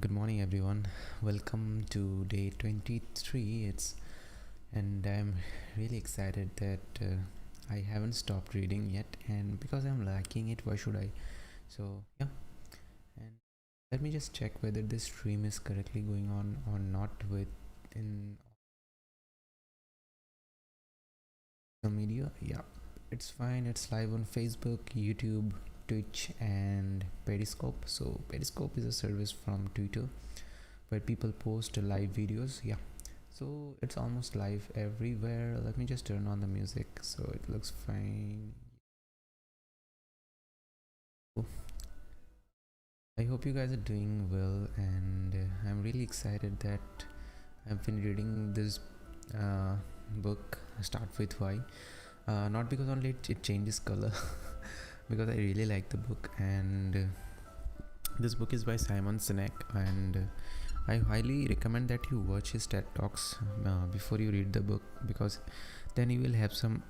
Good morning, everyone. Welcome to day 23. And I'm really excited that I haven't stopped reading yet, and because I'm liking it, why should I? So yeah, and let me just check whether this stream is correctly going on or not within the media. Yeah, it's fine. It's live on Facebook, YouTube, Twitch, and Periscope. So Periscope is a service from Twitter where people post live videos. Yeah, so it's almost live everywhere. Let me just turn on the music so it looks fine. I hope you guys are doing well, and I'm really excited that I've been reading this book, Start With Why. Not because only it changes color, because I really like the book, and this book is by Simon Sinek, and I highly recommend that you watch his TED Talks before you read the book, because then you will have some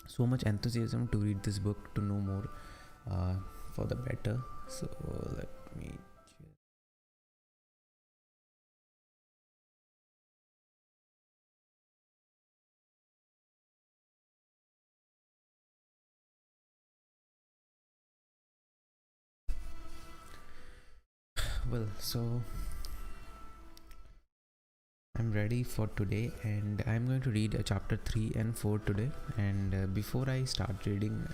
so much enthusiasm to read this book, to know more for the better. So let me well, so I'm ready for today, and I'm going to read chapter 3 and 4 today. And before I start reading,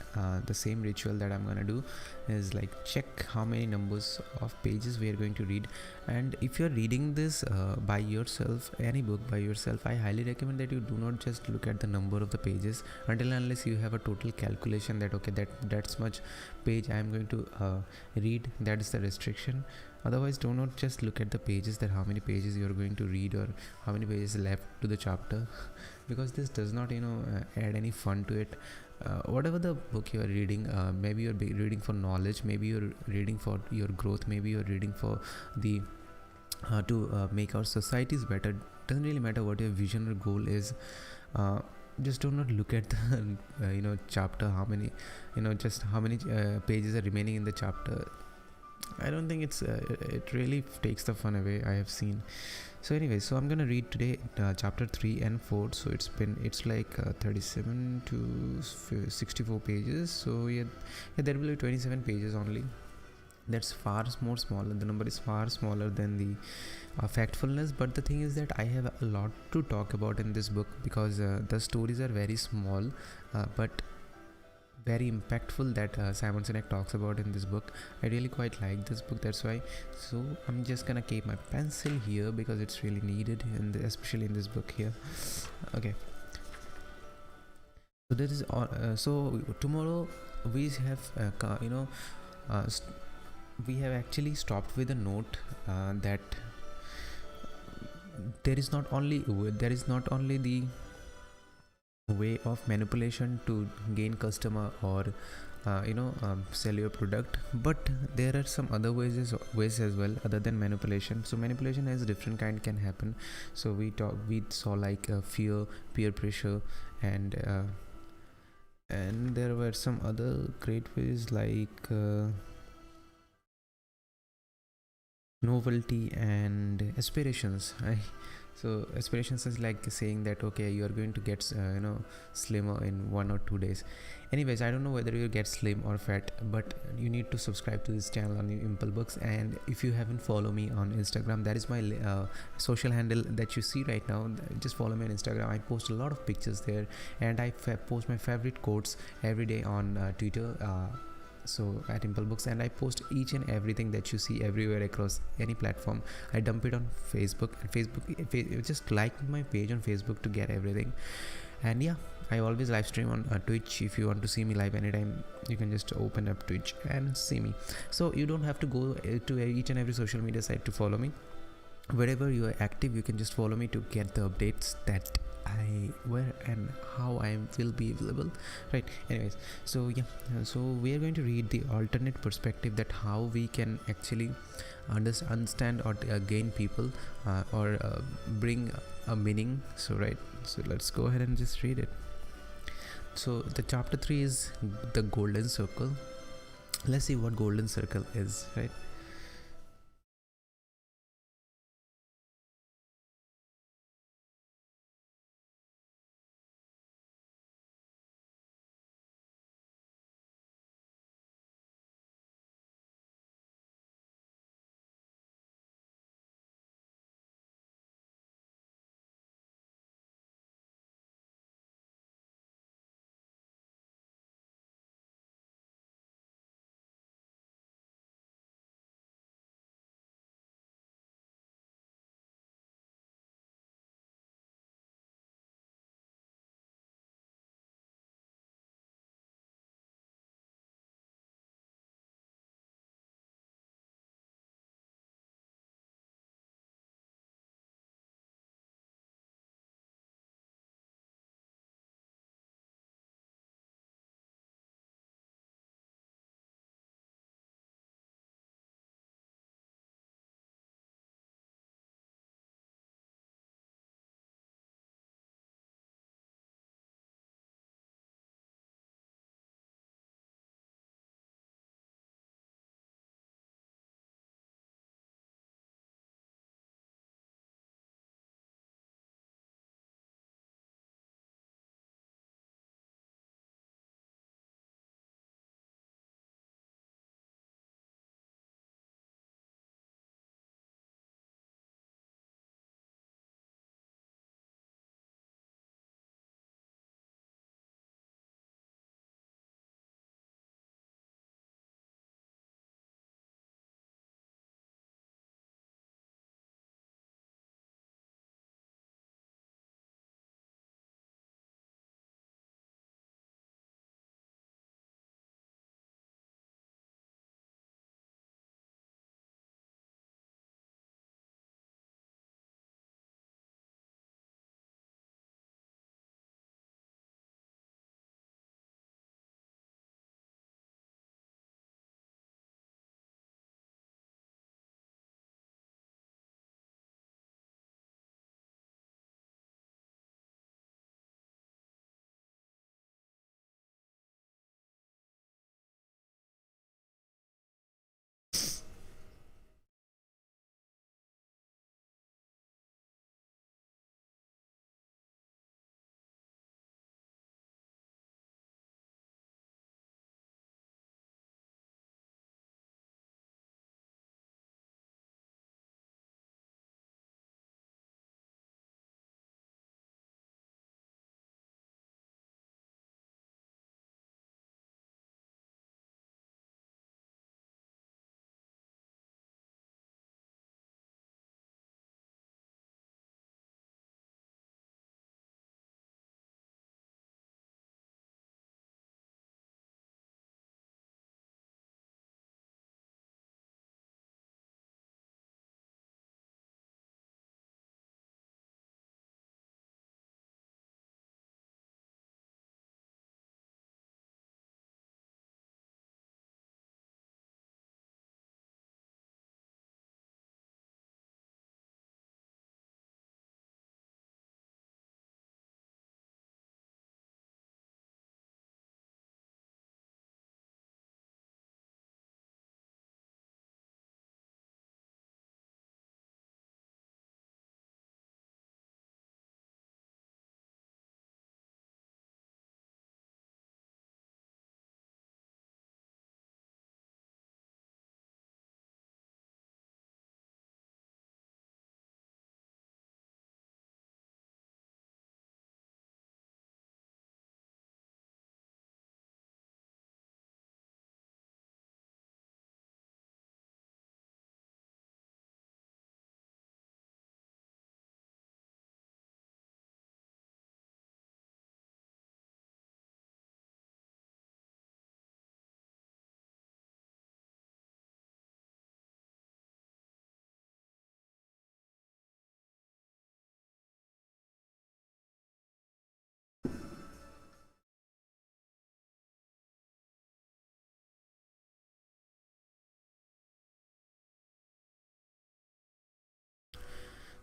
the same ritual that I'm going to do is like check how many numbers of pages we are going to read. And if you're reading this by yourself, any book by yourself, I highly recommend that you do not just look at the number of the pages until unless you have a total calculation that okay, that's much page I'm going to read. That is the restriction. Otherwise, do not just look at the pages, that how many pages you are going to read or how many pages left to the chapter, because this does not add any fun to it. Whatever the book you are reading, maybe you're reading for knowledge, maybe you're reading for your growth, maybe you're reading for the to make our societies better. Doesn't really matter what your vision or goal is. Just do not look at the chapter, how many just how many pages are remaining in the chapter. I don't think it really takes the fun away, I have seen. So anyway, so I'm gonna read today chapter 3 and 4. So it's like 37 to 64 pages. So yeah, there will be 27 pages only. That's far more smaller. The number is far smaller than the factfulness. But the thing is that I have a lot to talk about in this book, because the stories are very small, but very impactful, that Simon Sinek talks about in this book. I really quite like this book, that's why. So I'm just gonna keep my pencil here because it's really needed, especially in this book here. Okay. So this is all. So tomorrow we have we have actually stopped with a note that there is not only the way of manipulation to gain customer or sell your product, but there are some other ways as well other than manipulation. So manipulation has different kind can happen. So we saw like fear, peer pressure, and there were some other great ways like novelty and aspirations. So aspirations is like saying that okay, you are going to get slimmer in 1 or 2 days. Anyways, I don't know whether you get slim or fat, but you need to subscribe to this channel on ImpleBooks. And if you haven't follow me on Instagram, that is my social handle that you see right now. Just follow me on Instagram. I post a lot of pictures there, and I post my favorite quotes every day on Twitter. So at ImpleBooks, and I post each and everything that you see everywhere across any platform. I dump it on Facebook, and just like my page on Facebook to get everything. And yeah, I always live stream on Twitch. If you want to see me live anytime, you can just open up Twitch and see me. So you don't have to go to each and every social media site to follow me. Wherever you are active, you can just follow me to get the updates that where and how I will be available, right? Anyways, so yeah, so we are going to read the alternate perspective, that how we can actually understand or gain people or bring a meaning. So right, so let's go ahead and just read it. So the chapter 3 is the golden circle. Let's see what golden circle is, right?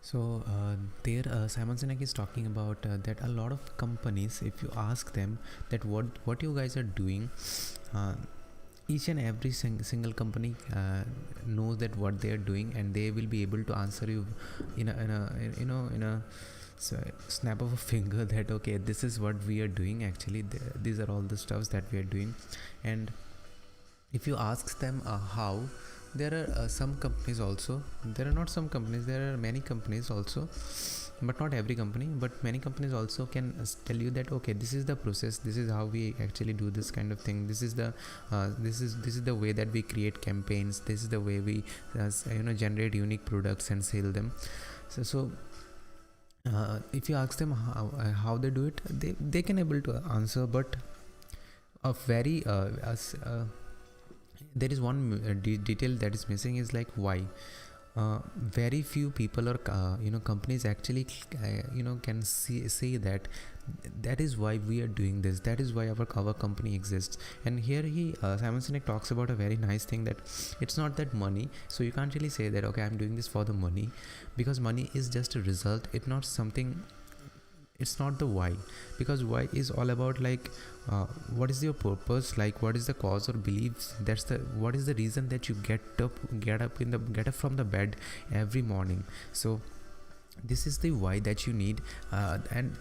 So there, Simon Sinek is talking about that a lot of companies, if you ask them that what you guys are doing, uh, each and every single company knows that what they are doing, and they will be able to answer you in a snap of a finger that okay, this is what we are doing. Actually, these are all the stuffs that we are doing. And if you ask them how, there are some companies also, there are not some companies, there are many companies also, but not every company, but many companies also can tell you that okay, this is the process, this is how we actually do this kind of thing, this is the this is the way that we create campaigns, this is the way we generate unique products and sell them. So if you ask them how they do it, they can able to answer, but a very there is one detail that is missing, is like why. Very few people or companies actually can say that that is why we are doing this, that is why our company exists. And here Simon Sinek talks about a very nice thing, that it's not that money, so you can't really say that okay, I'm doing this for the money, because money is just a result, it's not something, it's not the why. Because why is all about like what is your purpose, like what is the cause or beliefs, that's the what is the reason that you get up from the bed every morning. So this is the why that you need, and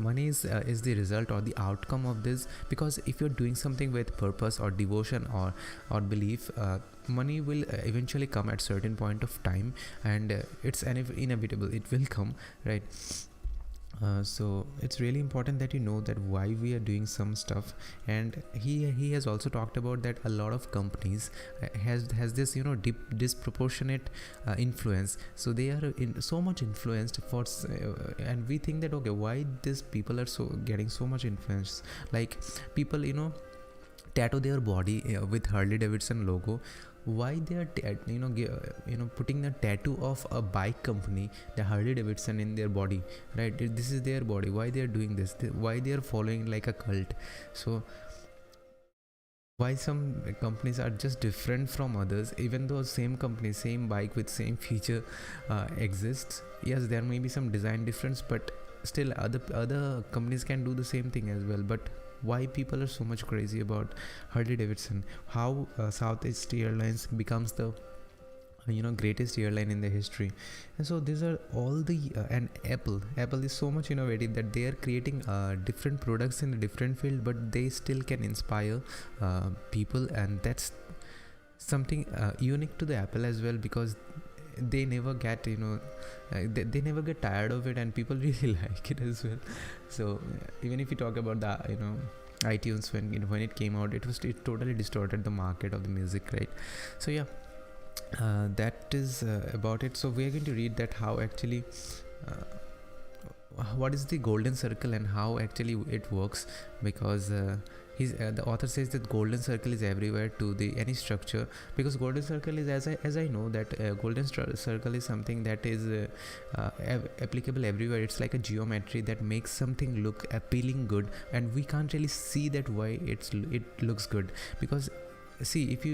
money is the result or the outcome of this. Because if you're doing something with purpose or devotion or belief, money will eventually come at certain point of time, and it's inevitable, it will come, right? So it's really important that you know that why we are doing some stuff. And he has also talked about that a lot of companies has this disproportionate influence. So they are so much influenced and we think that okay, why these people are so getting so much influence. Like people tattoo their body with Harley Davidson logo. Why they are putting the tattoo of a bike company, the Harley Davidson, in their body, right? This is their body. Why they are doing this? Why they are following like a cult? So why some companies are just different from others, even though same company, same bike with same feature exists. Yes, there may be some design difference, but still other companies can do the same thing as well. But why people are so much crazy about Harley Davidson? How Southeast Airlines becomes the greatest airline in the history. And so these are all the and Apple is so much innovative that they are creating different products in a different field, but they still can inspire people. And that's something unique to the Apple as well, because they never get they never get tired of it, and people really like it as well. So even if you talk about the iTunes, when it came out, it totally distorted the market of the music, right? So yeah, that is about it. So we are going to read that how actually what is the golden circle and how actually it works. Because the author says that golden circle is everywhere to the any structure, because golden circle is, as I know that circle is something that is applicable everywhere. It's like a geometry that makes something look appealing good, and we can't really see that why it looks good. Because see, if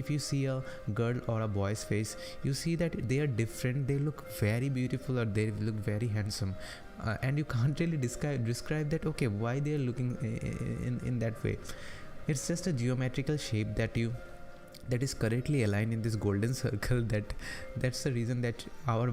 you see a girl or a boy's face, you see that they are different, they look very beautiful or they look very handsome, and you can't really describe that okay, why they are looking in that way. It's just a geometrical shape that is correctly aligned in this golden circle. That's the reason that our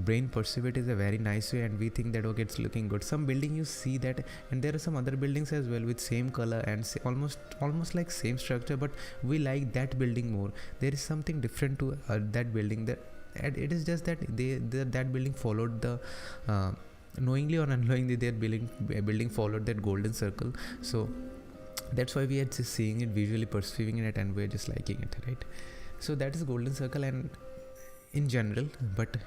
brain perceive it is a very nice way, and we think that okay, it's looking good. Some building you see that, and there are some other buildings as well with same color and almost like same structure, but we like that building more. There is something different to that building, that and it is just that that building followed the knowingly or unknowingly, their building followed that golden circle. So that's why we are just seeing it, visually perceiving it, and we're just liking it, right? So that is golden circle, and in general. But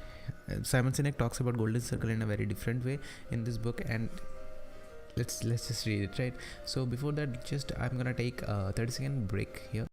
Simon Sinek talks about golden circle in a very different way in this book, and let's just read it, right? So before that, just I'm gonna take a 30-second break here.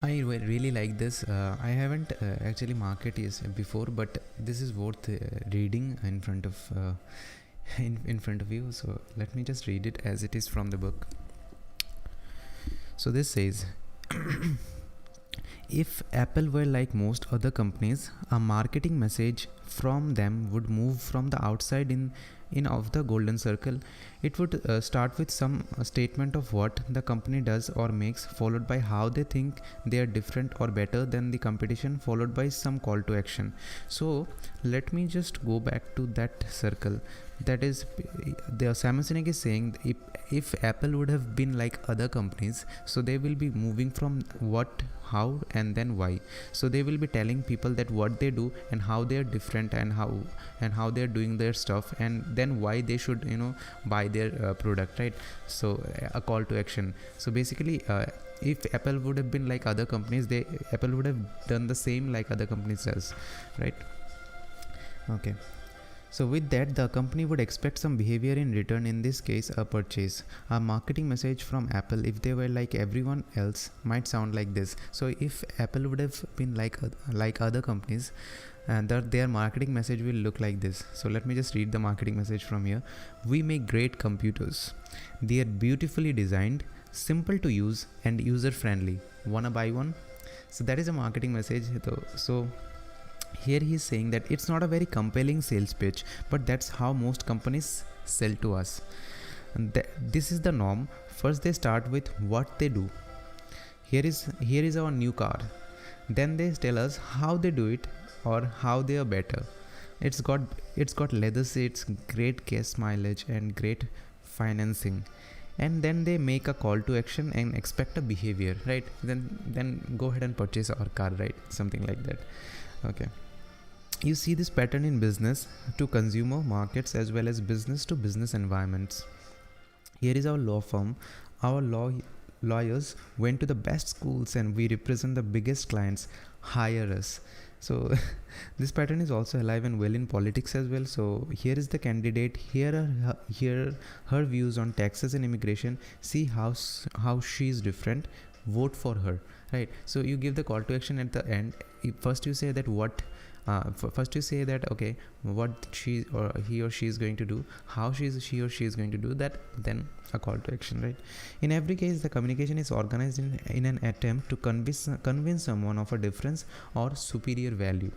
Really like this. I haven't actually marked it before, but this is worth reading in front of in front of you. So let me just read it as it is from the book. So this says, if Apple were like most other companies, a marketing message from them would move from the outside in of the golden circle. It would start with some statement of what the company does or makes, followed by how they think they are different or better than the competition, followed by some call to action. So let me just go back to that circle. That is, the Simon Sinek is saying, if Apple would have been like other companies, so they will be moving from what, how, and then why. So they will be telling people that what they do and how they are different, and how they are doing their stuff, and then why they should buy their product, right? So a call to action. So basically, if Apple would have been like other companies, Apple would have done the same like other companies does, right? Okay. So with that, the company would expect some behavior in return, in this case a purchase. A marketing message from Apple, if they were like everyone else, might sound like this. So if Apple would have been like other companies, and their marketing message will look like this. So let me just read the marketing message from here. We make great computers. They are beautifully designed, simple to use, and user friendly. Wanna buy one? So that is a marketing message. So here he is saying that it's not a very compelling sales pitch, but that's how most companies sell to us. And this is the norm. First they start with what they do. Here is our new car. Then they tell us how they do it or how they are better. It's got leather seats, great gas mileage, and great financing. And then they make a call to action and expect a behavior, right? Then go ahead and purchase our car, right? Something like that. Okay. You see this pattern in business to consumer markets as well as business to business environments. Here is our law firm. Our lawyers went to the best schools and we represent the biggest clients. Hire us. So this pattern is also alive and well in politics as well. So here is the candidate. Here are her views on taxes and immigration. See how she is different. Vote for her, right? So you give the call to action at the end. First you say that first you say that okay, what he or she is going to do, how he or she is going to do that, then a call to action, right? In every case, the communication is organized in an attempt to convince someone of a difference or superior value.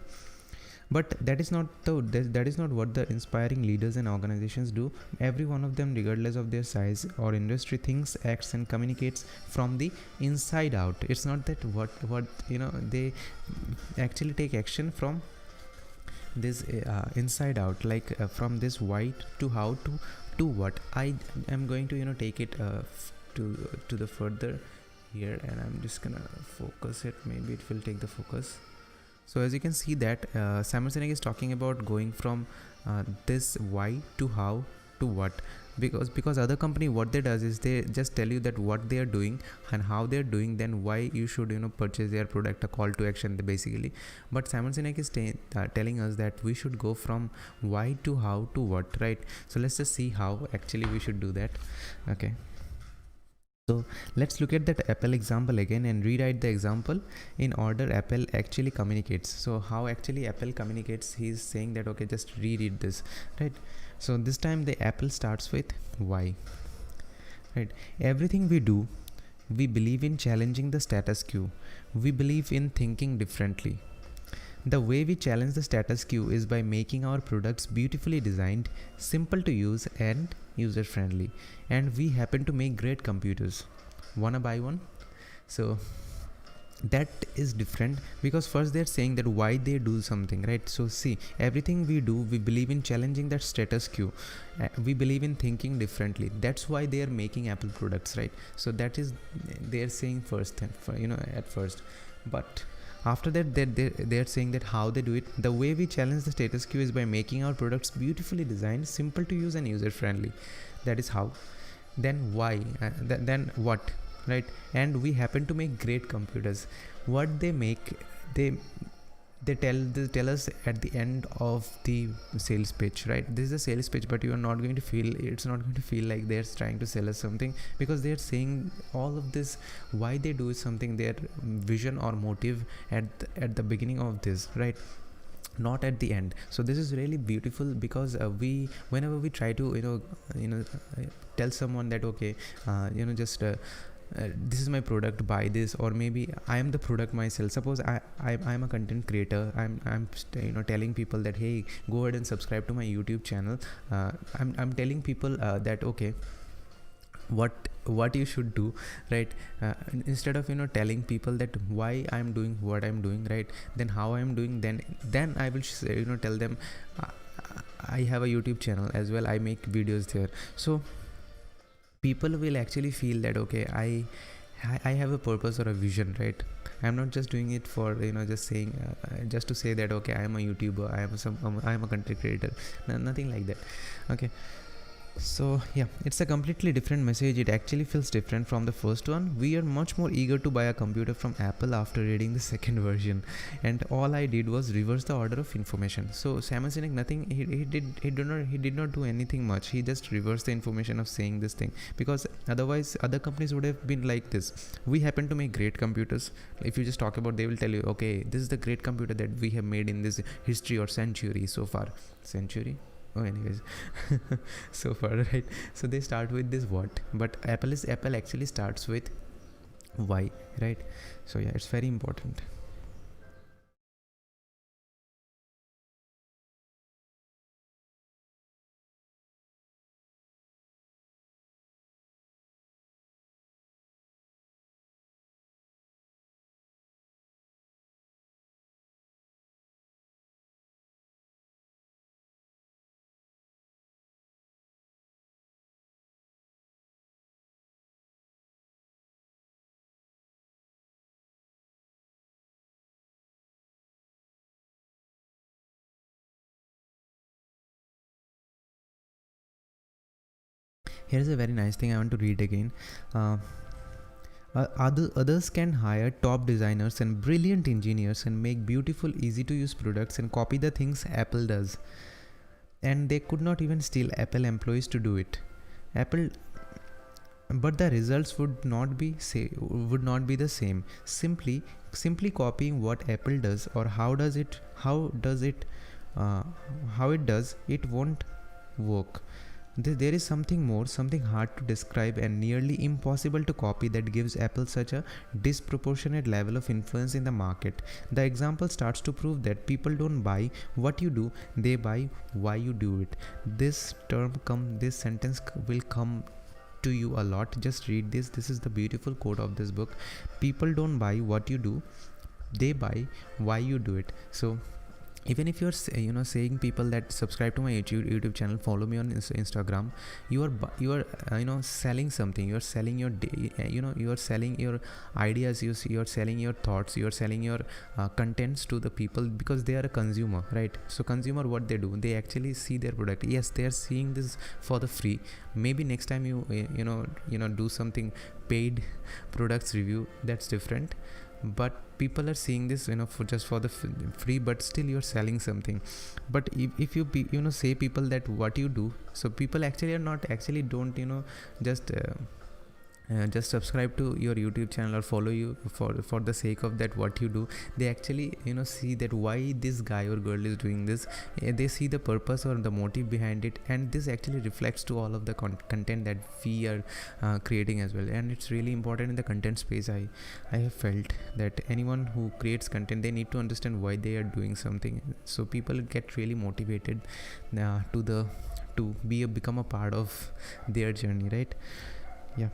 But that is not what the inspiring leaders and organizations do. Every one of them, regardless of their size or industry, thinks, acts, and communicates from the inside out. It's not that what they actually take action from this inside out, like from this why to how to what. I am going to take it to the further here, and I'm just gonna focus it. Maybe it will take the focus. So as you can see that Simon Sinek is talking about going from this why to how to what, because other company, what they does is they just tell you that what they are doing and how they are doing, then why you should purchase their product, a call to action basically. But Simon Sinek is telling us that we should go from why to how to what, right? So let's just see how actually we should do that. Okay. So let's look at that Apple example again and rewrite the example in order Apple actually communicates. So how actually Apple communicates, he's saying that okay, just reread this, right? So this time the Apple starts with why, right? Everything we do, we believe in challenging the status quo. We believe in thinking differently. The way we challenge the status quo is by making our products beautifully designed, simple to use, and user friendly. And we happen to make great computers. Wanna buy one? So that is different, because first they're saying that why they do something, right? So see, everything we do, we believe in challenging that status quo. We believe in thinking differently. That's why they are making Apple products, right? So that is they're saying first, at first. But after that, they're saying that how they do it. The way we challenge the status quo is by making our products beautifully designed, simple to use, and user friendly. That is how. Then why? Then what? Right? And we happen to make great computers. What they make, they tell us at the end of the sales pitch, right? This is a sales pitch, but you are not going to feel, it's not going to feel like they're trying to sell us something, because they're saying all of this, why they do something, their vision or motive at the beginning of this, right? Not at the end. So this is really beautiful, because we, whenever we try to tell someone that okay, just this is my product, buy this, or maybe I am the product myself. Suppose I'm a content creator, I'm telling people that hey, go ahead and subscribe to my YouTube channel. I'm telling people that okay, what you should do, right? Instead of telling people that why I'm doing what I'm doing, right, then how I'm doing, then I will tell them uh, I have a YouTube channel as well, I make videos there. So people will actually feel that okay, I have a purpose or a vision, right? I'm not just doing it for just saying just to say that okay, I am a YouTuber, I am a content creator. Nothing like that. Okay, so yeah, it's a completely different message. It actually feels different from the first one. We are much more eager to buy a computer from Apple after reading the second version, and all I did was reverse the order of information. So Simon Sinek, nothing he did not do anything much. He just reversed the information of saying this thing, because otherwise other companies would have been like this: we happen to make great computers. If you just talk about, they will tell you okay, this is the great computer that we have made in this history or century so far. Century? Oh, anyways. So far, right? So they start with this what, but Apple actually starts with why, right? So yeah, it's very important. Here's a very nice thing I want to read again. uh, Others can hire top designers and brilliant engineers and make beautiful, easy to use products and copy the things Apple does, and they could not even steal Apple employees to do it. Apple, but the results would not be the same. Simply copying what Apple does, or uh, how it does it, won't work. There is something more, something hard to describe and nearly impossible to copy, that gives Apple such a disproportionate level of influence in the market. The example starts to prove that people don't buy what you do, they buy why you do it. This sentence will come to you a lot. Just read this. This is the beautiful quote of this book. People don't buy what you do, they buy why you do it. So even if you're saying people that subscribe to my YouTube channel, follow me on Instagram, you are selling something. You're selling your you are selling your ideas, you're selling your thoughts, you're selling your contents to the people, because they are a consumer, right? So consumer, what they do, they actually see their product. Yes, they are seeing this for the free. Maybe next time you do something paid products review, that's different, but people are seeing this for just for the free, but still you're selling something. But if you say people that what you do, so people actually are not actually don't just just subscribe to your YouTube channel or follow you for the sake of that what you do. They actually see that why this guy or girl is doing this. They see the purpose or the motive behind it, and this actually reflects to all of the content that we are creating as well. And it's really important in the content space. I have felt that anyone who creates content, they need to understand why they are doing something, so people get really motivated to become a part of their journey, right? Yeah.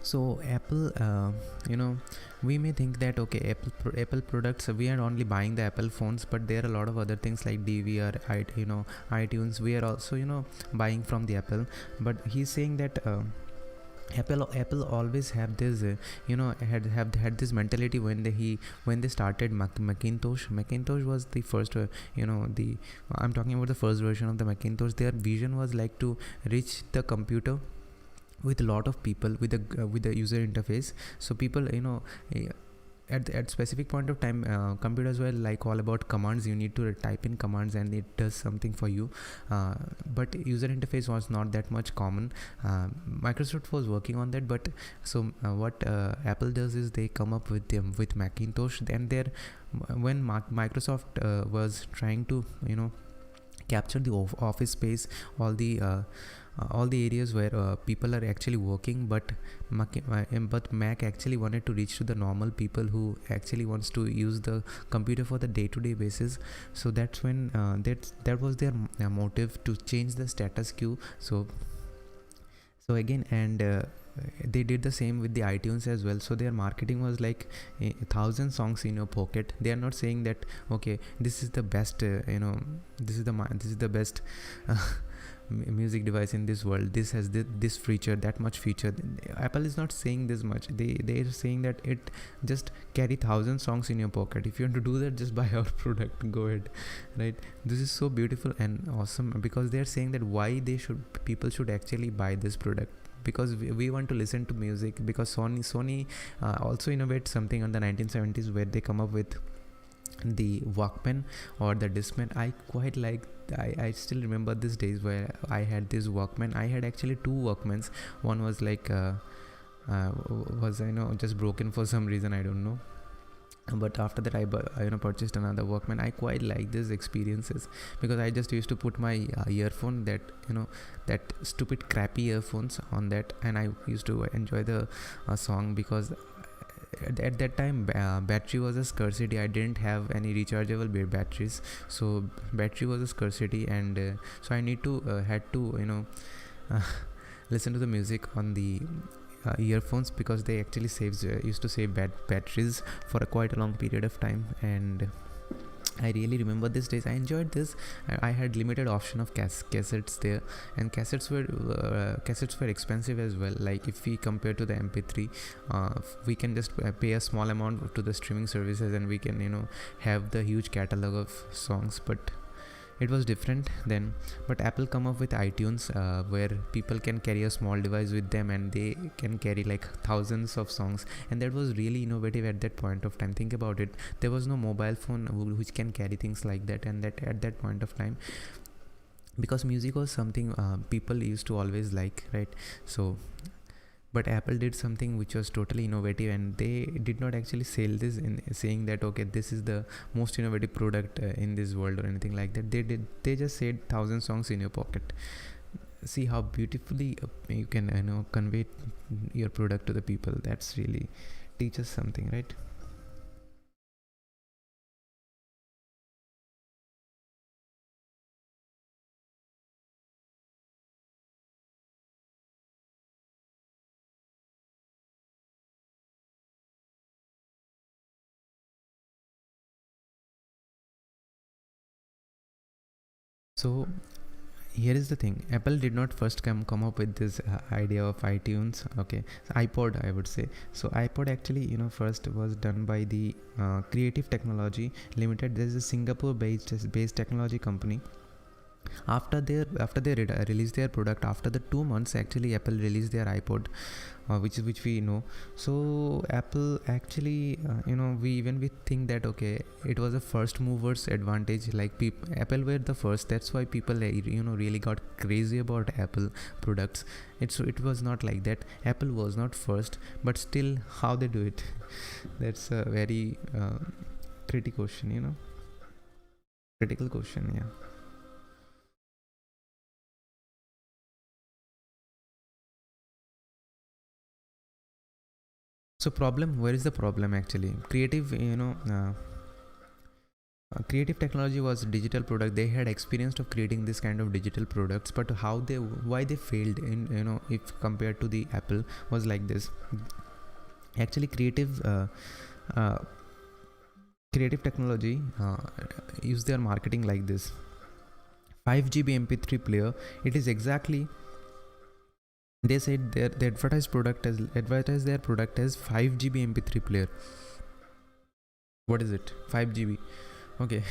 So Apple, you know, we may think that okay, Apple products, we are only buying the Apple phones, but there are a lot of other things like DVR, iTunes. We are also buying from the Apple. But he's saying that. Apple always have this had this mentality when they started Macintosh was the first the I'm talking about the first version of the Macintosh. Their vision was like to reach the computer with a lot of people with the user interface. So people eh, at specific point of time, computers were like all about commands. You need to type in commands and it does something for you, but user interface was not that much common. Microsoft was working on that, but so what Apple does is they come up with them with Macintosh. Then there when Microsoft was trying to capture the office space, all the areas where people are actually working, but Mac actually wanted to reach to the normal people who actually wants to use the computer for the day-to-day basis. So that's when that was their motive to change the status quo. So again, and they did the same with the iTunes as well. So their marketing was like 1,000 songs in your pocket. They are not saying that okay, this is the best this is the best music device in this world. This has this feature, that much feature. Apple is not saying this much. They are saying that it just carry 1,000 songs in your pocket. If you want to do that, just buy our product, go ahead, right? This is so beautiful and awesome, because they are saying that why people should actually buy this product, because we want to listen to music. Because Sony also innovates something on the 1970s, where they come up with the Walkman or the Discman. I quite like. I still remember these days where I had this Walkman. I had actually two Walkmans. One was like was just broken for some reason, I don't know. But after that I purchased another Walkman. I quite like these experiences, because I just used to put my earphone, that stupid crappy earphones on that, and I used to enjoy the song. Because at that time battery was a scarcity. I didn't have any rechargeable batteries, so battery was a scarcity, and so I had to listen to the music on the earphones, because they actually used to save batteries for quite a long period of time. And I really remember these days. I enjoyed this. I had limited option of cassettes there, and cassettes were expensive as well. Like if we compare to the MP3, we can just pay a small amount to the streaming services, and we can have the huge catalog of songs. But it was different then. But Apple come up with iTunes, where people can carry a small device with them, and they can carry like thousands of songs, and that was really innovative at that point of time. Think about it. There was no mobile phone which can carry things like that, and that at that point of time, because music was something people used to always like, right? So but Apple did something which was totally innovative, and they did not actually sell this in saying that okay, this is the most innovative product in this world or anything like that. They just said 1,000 songs in your pocket. See how beautifully you can convey your product to the people. That's really teaches something, right? So here is the thing. Apple did not first come up with this idea of iTunes. Okay, so iPod, I would say. So iPod actually first was done by the Creative Technology Limited. This is a Singapore based technology company. After they released their product, after the 2 months, actually Apple released their iPod, which we know. So Apple actually we think that okay, it was a first movers advantage. Like Apple were the first, that's why people really got crazy about Apple products. It was not like that. Apple was not first, but still how they do it that's a very critical question. Critical question, yeah. So problem, where is the problem actually? Creative, Creative technology was a digital product. They had experience of creating this kind of digital products, but why they failed in, if compared to the Apple, was like this. Actually, uh, creative technology use their marketing like this. 5 GB MP3 player. It is exactly, they said they advertise their product as 5 GB MP3 player. What is it? 5 GB. Okay.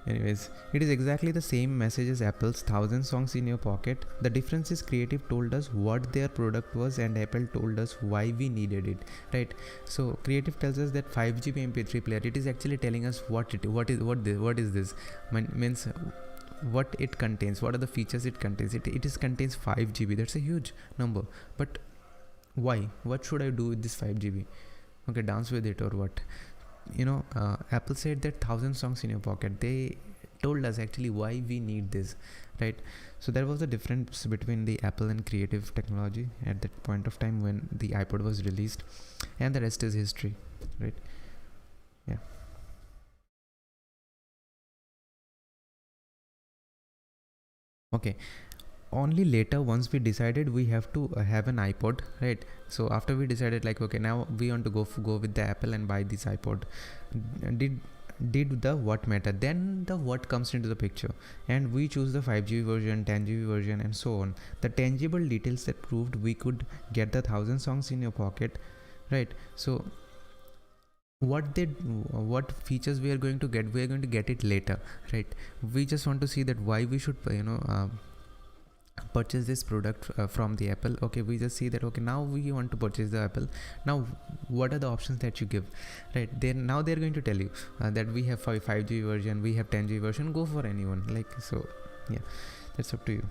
Anyways, it is exactly the same message as Apple's 1,000 songs in your pocket. The difference is Creative told us what their product was and Apple told us why we needed it. Right? So Creative tells us that 5 GB MP3 player. It is actually telling us what is this? Means what it contains. What are the features it contains? It contains 5 GB. That's a huge number. But why? What should I do with this 5 GB? Okay, dance with it or what? Apple said that 1,000 songs in your pocket. They told us actually why we need this, right? So there was a difference between the Apple and Creative technology at that point of time when the iPod was released, and the rest is history, right? Yeah. Okay, only later, once we decided we have to have an iPod, right? So after we decided, like, okay, now we want to go with the Apple and buy this iPod, did the what matter, then the what comes into the picture, and we choose the 5 GB version, 10 GB version, and so on. The tangible details that proved we could get the 1,000 songs in your pocket, right? So what features we are going to get, we are going to get it later, right? We just want to see that why we should purchase this product from the Apple. Okay, we just see that, okay, now we want to purchase the Apple. Now what are the options that you give, right? Now they're going to tell you that we have 5G version, we have 10G version, go for anyone, like, so yeah, that's up to you.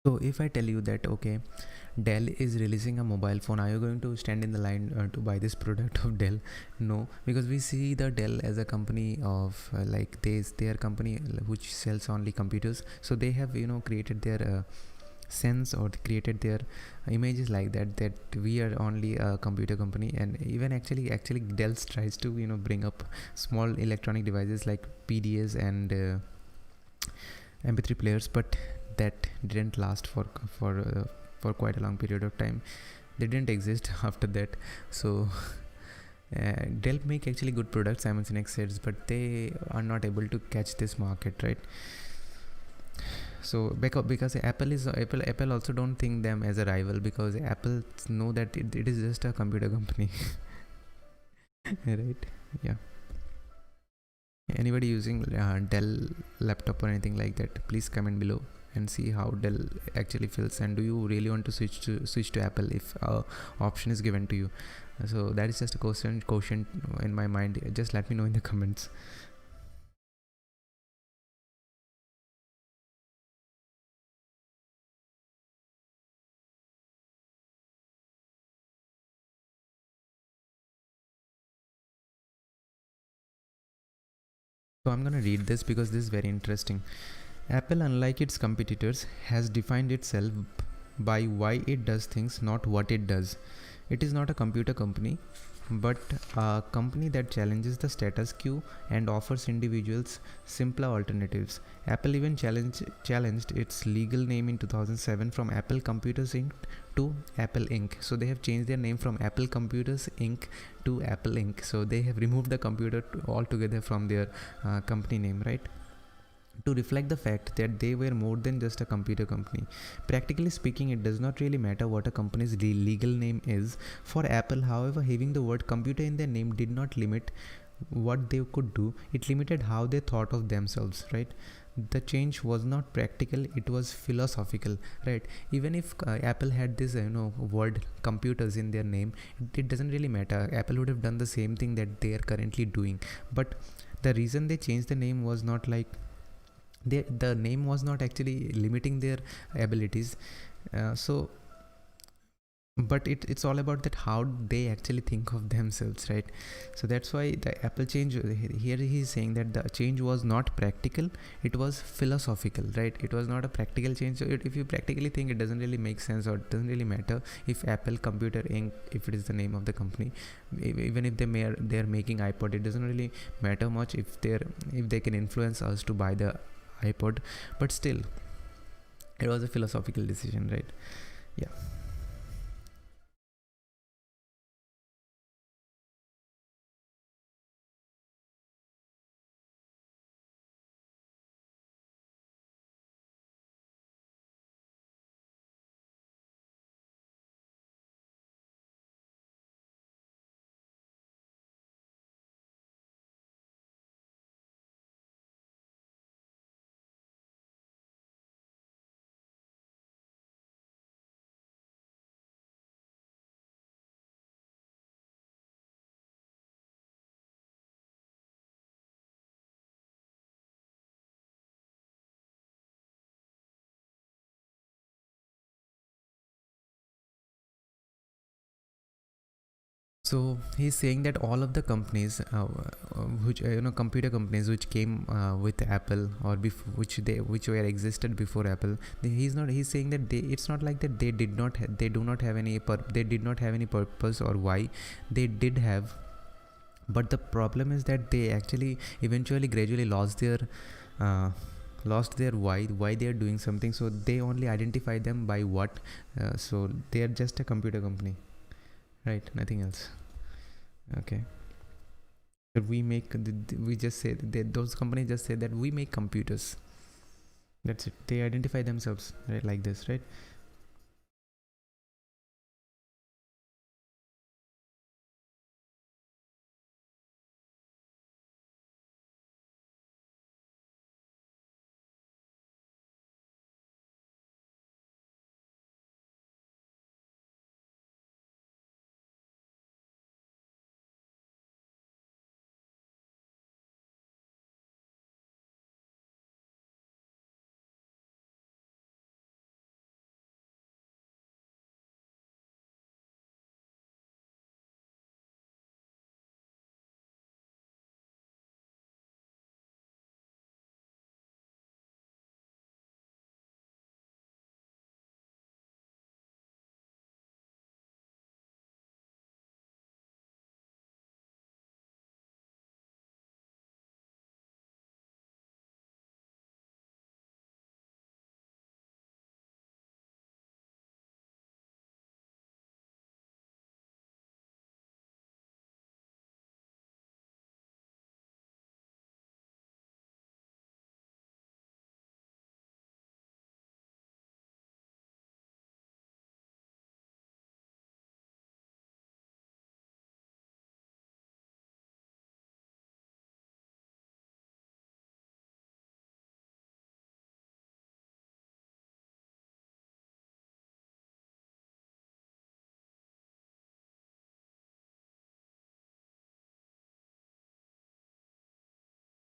So if I tell you that, okay, Dell is releasing a mobile phone, are you going to stand in the line to buy this product of Dell? No, because we see the Dell as a company of like their company which sells only computers. So they have created their sense, or created their images like that we are only a computer company. And even actually Dell tries to bring up small electronic devices like PDAs and MP3 players, but that didn't last for quite a long period of time. They didn't exist after that. So Dell make actually good products, Simon sets, but they are not able to catch this market, right? So because Apple also don't think them as a rival, because Apple know that it is just a computer company. Right? Yeah. Anybody using Dell laptop or anything like that, please comment below and see how Dell actually feels, and do you really want to switch to Apple if option is given to you? So that is just a question in my mind. Just let me know in the comments. So I'm gonna read this because this is very interesting. Apple, unlike its competitors, has defined itself by why it does things, not what it does. It is not a computer company, but a company that challenges the status quo and offers individuals simpler alternatives. Apple even challenged its legal name in 2007 from Apple Computers Inc. to Apple Inc. So they have changed their name from Apple Computers Inc. to Apple Inc. So they have removed the computer altogether from their company name, right? To reflect the fact that they were more than just a computer company. Practically speaking, it does not really matter what a company's legal name is. For Apple, however, having the word computer in their name did not limit what they could do, it limited how they thought of themselves, right? The change was not practical, it was philosophical, right? Even if Apple had this word computers in their name, it doesn't really matter. Apple would have done the same thing that they are currently doing, but the reason they changed the name was not like the name was not actually limiting their abilities. But it's all about that how they actually think of themselves, right? So that's why the Apple change here, he's saying that the change was not practical, it was philosophical, right? It was not a practical change. So if you practically think, it doesn't really make sense, or it doesn't really matter if Apple Computer Inc., if it is the name of the company, even if they're making iPod, it doesn't really matter much if they can influence us to buy the iPod. But still, it was a philosophical decision, right? Yeah. So he's saying that all of the companies, which computer companies which came with Apple, or which were existed before Apple, he's saying that it's not like that they did not they do not have any they did not have any purpose, or why they did have. But the problem is that they actually eventually gradually lost their why they are doing something. So they only identify them by what. So they are just a computer company, right? Nothing else. Okay. We just say that those companies just say that we make computers. That's it. They identify themselves, right, like this, right?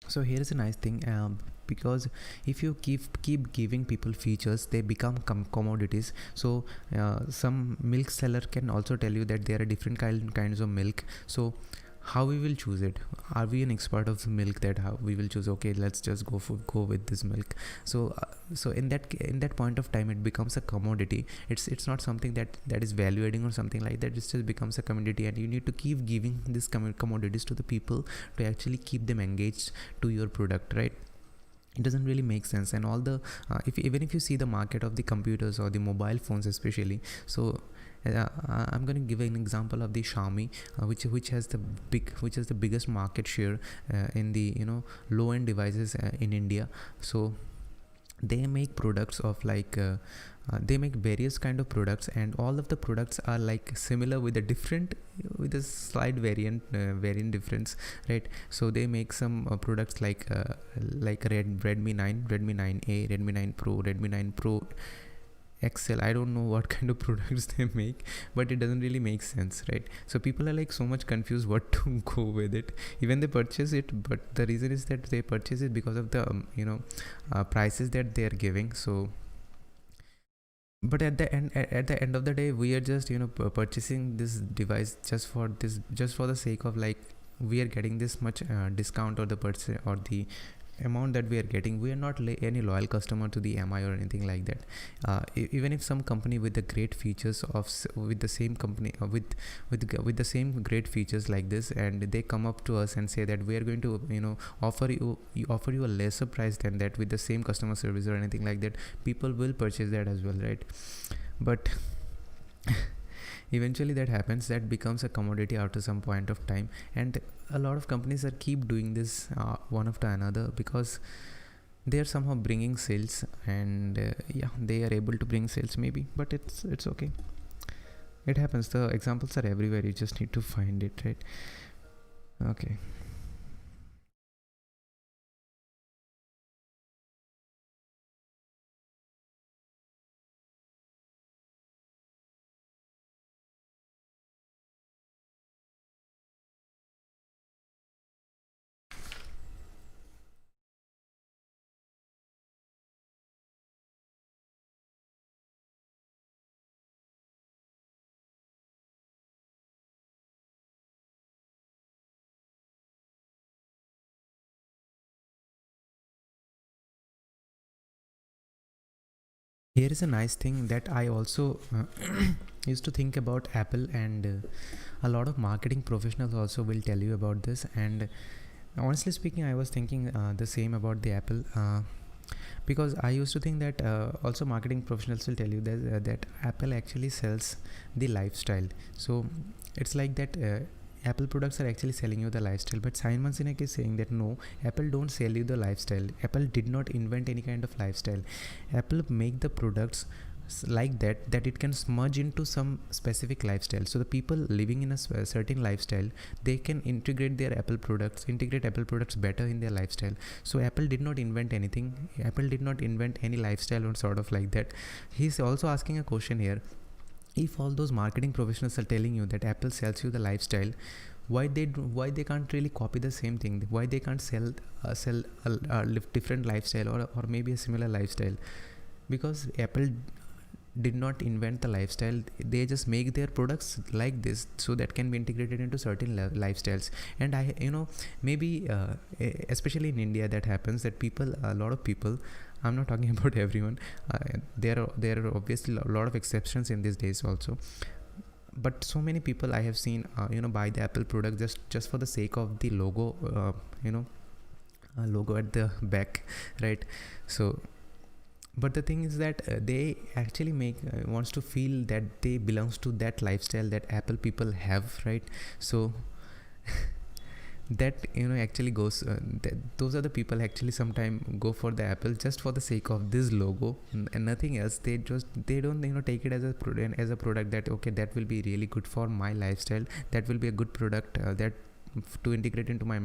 So here is a nice thing, because if you keep giving people features, they become commodities. So some milk seller can also tell you that there are different kinds of milk. So how we will choose it. Are we an expert of the milk that how we will choose, okay, let's just go with this milk? So in that point of time, it becomes a commodity. It's not something that is value adding or something like that. It just becomes a commodity, and you need to keep giving these commodities to the people to actually keep them engaged to your product, right? It doesn't really make sense. And all the even if you see the market of the computers or the mobile phones especially, so I'm going to give an example of the Xiaomi, which has the biggest market share in the low end devices in India. So they make products of like they make various kind of products, and all of the products are like similar with a slight variant difference, right? So they make some products like Redmi 9, Redmi 9A, Redmi 9 Pro, Redmi 9 Pro XL. I don't know what kind of products they make, but it doesn't really make sense, right? So people are like so much confused what to go with it. Even they purchase it, but the reason is that they purchase it because of the prices that they are giving. So but at the end of the day, we are just purchasing this device just for the sake of like we are getting this much discount, or the percent or the amount that we are getting. We are not any loyal customer to the MI or anything like that. Even if some company with the great features with the same company with the same great features like this, and they come up to us and say that we are going to offer you a lesser price than that with the same customer service or anything like that, people will purchase that as well, right? But eventually that happens, that becomes a commodity after some point of time, and a lot of companies are keep doing this one after another, because they are somehow bringing sales, and they are able to bring sales maybe, but it's okay. It happens. The examples are everywhere, you just need to find it, right? Okay. Here is a nice thing that I also used to think about Apple, and a lot of marketing professionals also will tell you about this. And honestly speaking, I was thinking the same about the Apple, because I used to think that also marketing professionals will tell you that Apple actually sells the lifestyle. So it's like that Apple products are actually selling you the lifestyle, but Simon Sinek is saying that no, Apple don't sell you the lifestyle. Apple did not invent any kind of lifestyle. Apple make the products like that it can smudge into some specific lifestyle. So the people living in a certain lifestyle, they can integrate Apple products better in their lifestyle. So Apple did not invent anything. Apple did not invent any lifestyle or sort of like that. He's also asking a question here. If all those marketing professionals are telling you that Apple sells you the lifestyle, why they can't really copy the same thing? Why they can't sell a different lifestyle, or maybe a similar lifestyle? Because Apple did not invent the lifestyle. They just make their products like this, so that can be integrated into certain lifestyles. And I maybe especially in India that happens, that a lot of people, I'm not talking about everyone, there are obviously a lot of exceptions in these days also, but so many people I have seen buy the Apple product just for the sake of the logo, logo at the back, right? So but the thing is that they actually wants to feel that they belongs to that lifestyle that Apple people have, right? So that actually goes those are the people actually sometimes go for the Apple just for the sake of this logo and nothing else. They don't take it as a product that okay, that will be really good for my lifestyle, that will be a good product that to integrate into my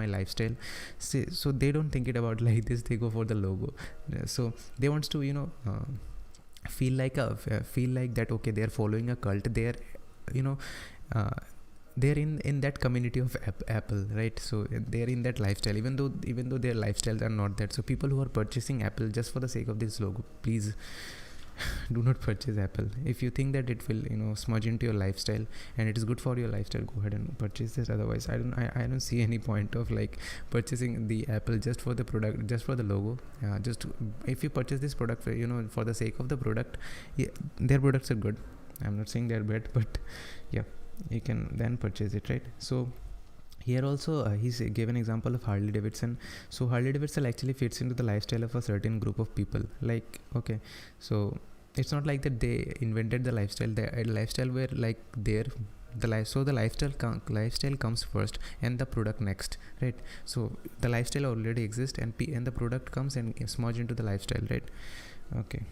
lifestyle. So they don't think it about like this. They go for the logo. So they wants to feel like that okay, they are following a cult. They are they're in that community of Apple, right? So they're in that lifestyle, even though their lifestyles are not that. So people who are purchasing Apple just for the sake of this logo, please do not purchase Apple. If you think that it will smudge into your lifestyle and it is good for your lifestyle, go ahead and purchase this. Otherwise, I don't see any point of like purchasing the Apple just for the product, just for the logo. If you purchase this product for for the sake of the product, yeah, their products are good. I'm not saying they're bad, but yeah, you can then purchase it, right? So here also he's given example of Harley Davidson. So Harley Davidson actually fits into the lifestyle of a certain group of people, like, okay, so it's not like that they invented the lifestyle. The lifestyle were like there, the lifestyle comes first and the product next, right? So the lifestyle already exists, and the product comes and smudge into the lifestyle, right? Okay.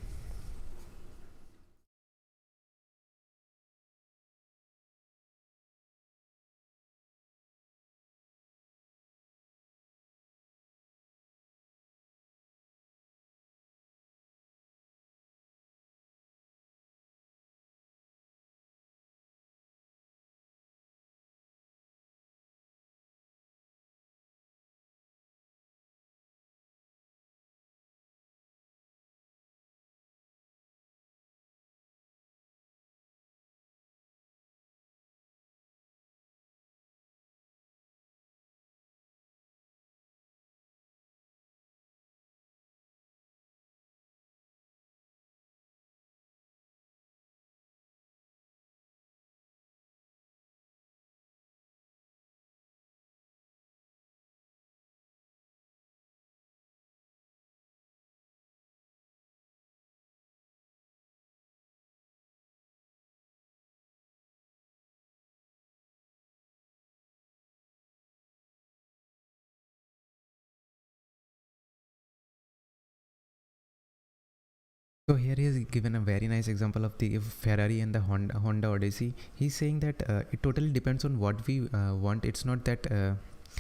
So here he is given a very nice example of the Ferrari and the Honda Odyssey. He's saying that it totally depends on what we want. It's not that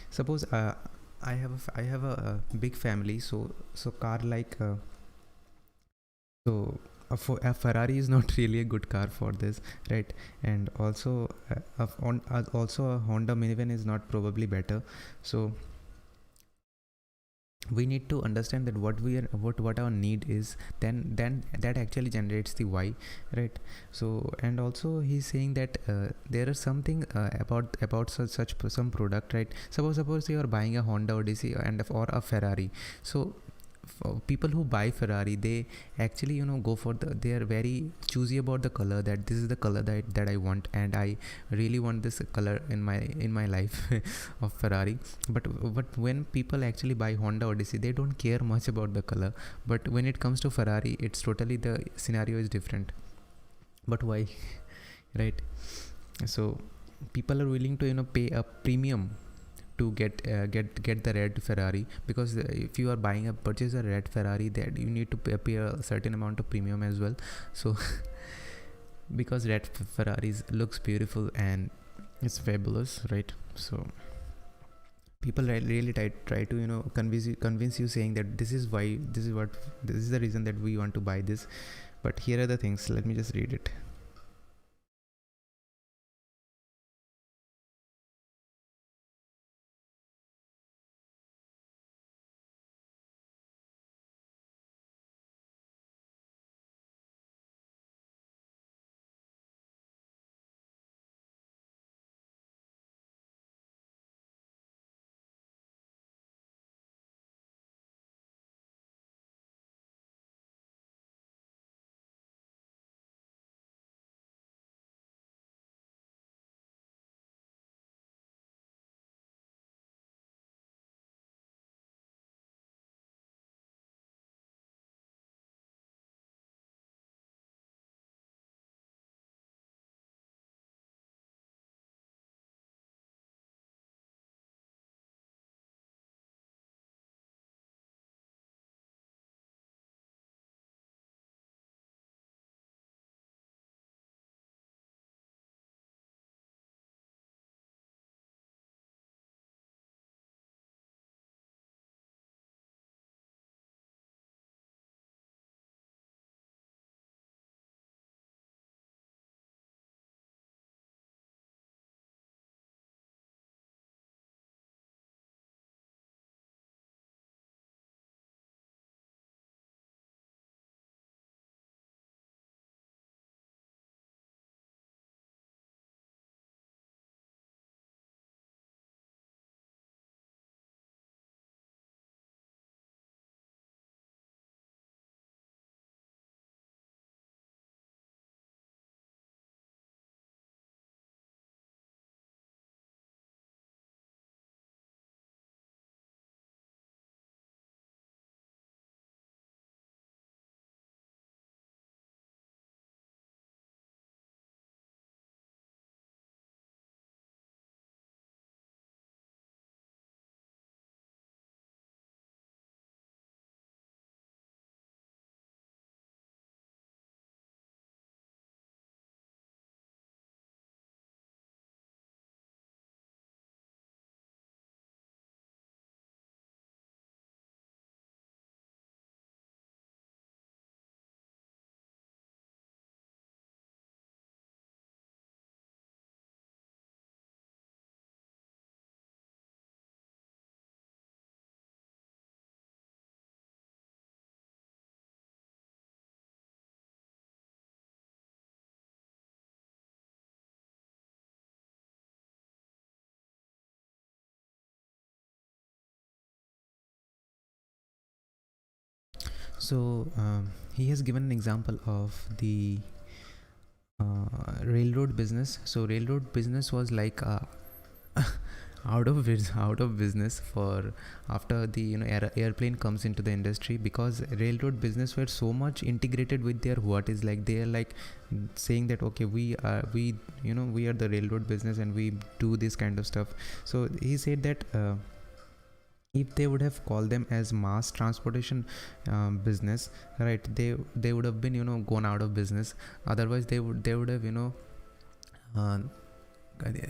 suppose I have a big family, so car like so a Ferrari is not really a good car for this, right? And also also a Honda minivan is not probably better. So we need to understand that what our need is, then that actually generates the why, right? So, and also he's saying that there is something about some product, right? Suppose you are buying a Honda Odyssey or a Ferrari. So for people who buy Ferrari, they actually go for they are very choosy about the color, that this is the color that I want, and I really want this color in my life of Ferrari. But when people actually buy Honda Odyssey, they don't care much about the color. But when it comes to Ferrari, it's totally, the scenario is different. But why? Right? So people are willing to pay a premium to get the red Ferrari, because if you are purchase a red Ferrari, that you need to pay a certain amount of premium as well. So because red Ferraris looks beautiful and it's fabulous, right? So people really try to convince you saying that this is why, this is the reason that we want to buy this. But here are the things, let me just read it. So he has given an example of the railroad business. So railroad business was like out of business for after the airplane comes into the industry, because railroad business were so much integrated with their what is like, they are like saying that okay, we are the railroad business and we do this kind of stuff. So he said that if they would have called them as mass transportation business, right, they would have been gone out of business. Otherwise they would have uh,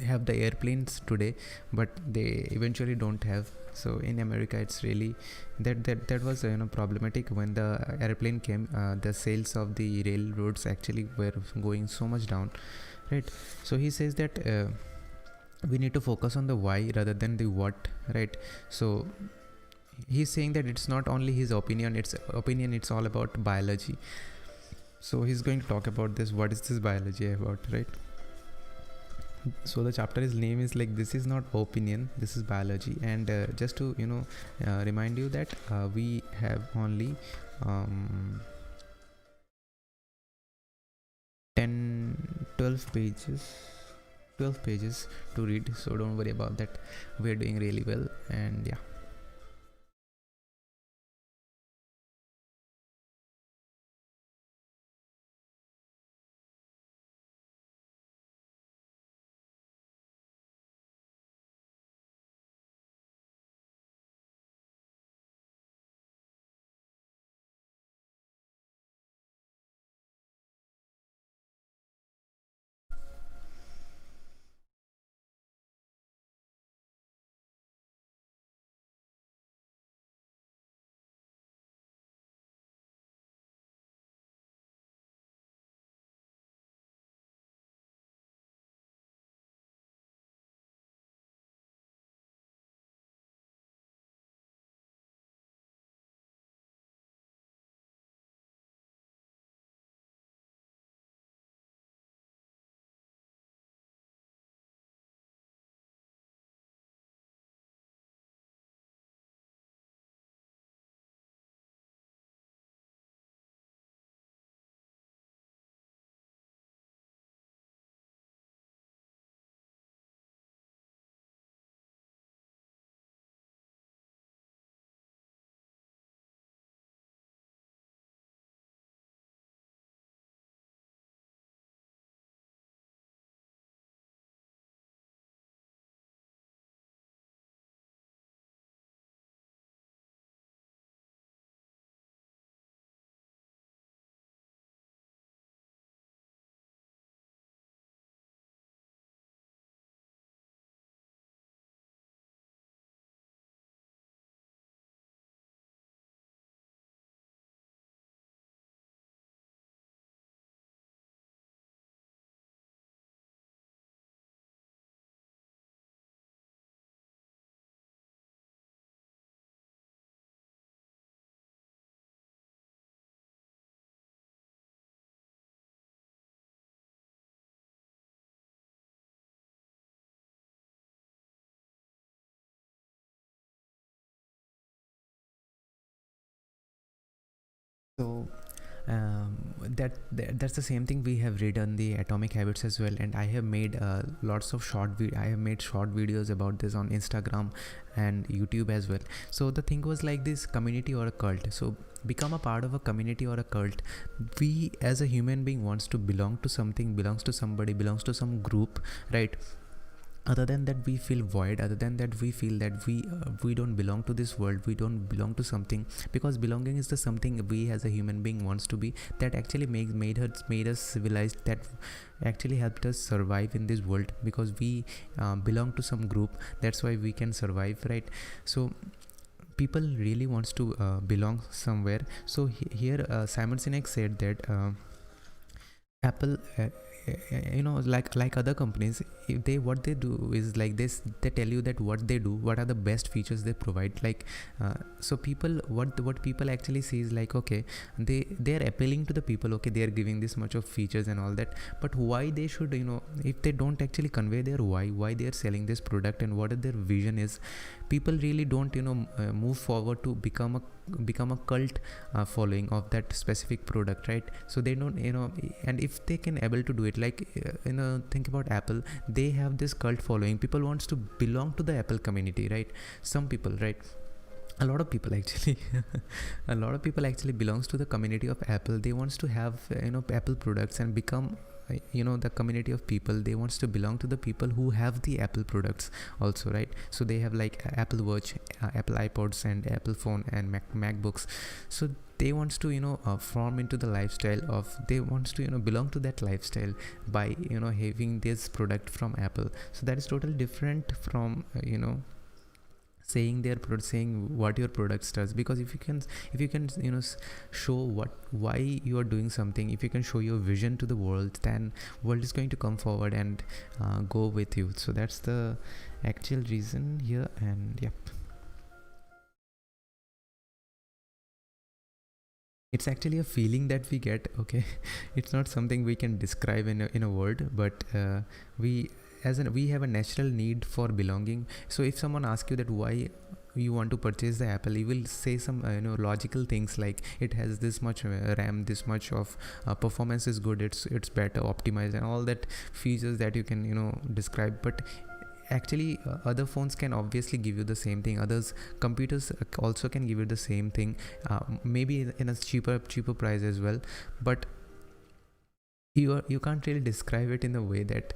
have the airplanes today, but they eventually don't have. So in America it's really that was problematic. When the airplane came, the sales of the railroads actually were going so much down, right? So he says that we need to focus on the why rather than the what, right? So he's saying that it's not only his opinion, it's all about biology. So he's going to talk about this, what is this biology about, right? So the chapter name is like, this is not opinion, this is biology. And just to remind you that we have only 12 pages to read, so don't worry about that, we're doing really well. And yeah, so that's the same thing we have read on the Atomic Habits as well. And I have made lots of I have made short videos about this on Instagram and YouTube as well. So the thing was like this, community or a cult. So become a part of a community or a cult. We as a human being wants to belong to something, belongs to somebody, belongs to some group, right? Other than that we feel void, other than that we feel that we don't belong to this world, we don't belong to something. Because belonging is the something we as a human being wants to be, that actually made us civilized, that actually helped us survive in this world, because we belong to some group. That's why we can survive, right? So people really wants to belong somewhere. So here Simon Sinek said that Apple like other companies, if they what they do is like this, they tell you that what they do, what are the best features they provide, like so people, what people actually see is like, okay, they are appealing to the people, okay, they are giving this much of features and all that, but why they should, if they don't actually convey their why they are selling this product and what their vision is, people really don't move forward to become a become a cult following of that specific product, right? So they don't, and if they can able to do it, like think about Apple. They have this cult following. People wants to belong to the Apple community, right? Some people, right? A lot of people actually a lot of people actually belongs to the community of Apple. They wants to have Apple products and become the community of people. They wants to belong to the people who have the Apple products also, right? So they have like Apple Watch, Apple iPods, and Apple phone, and MacBooks. So they wants to form into the lifestyle of, they wants to belong to that lifestyle by having this product from Apple. So that is totally different from saying saying what your products does. Because if you can show why you are doing something, if you can show your vision to the world, then world is going to come forward and go with you. So that's the actual reason here. And yep, it's actually a feeling that we get, okay? It's not something we can describe in a word, but we have a natural need for belonging. So if someone asks you that why you want to purchase the Apple, you will say some logical things like it has this much RAM, this much of performance is good, it's better optimized, and all that features that you can describe. But actually other phones can obviously give you the same thing. Others computers also can give you the same thing, maybe in a cheaper price as well. But you can't really describe it in a way that,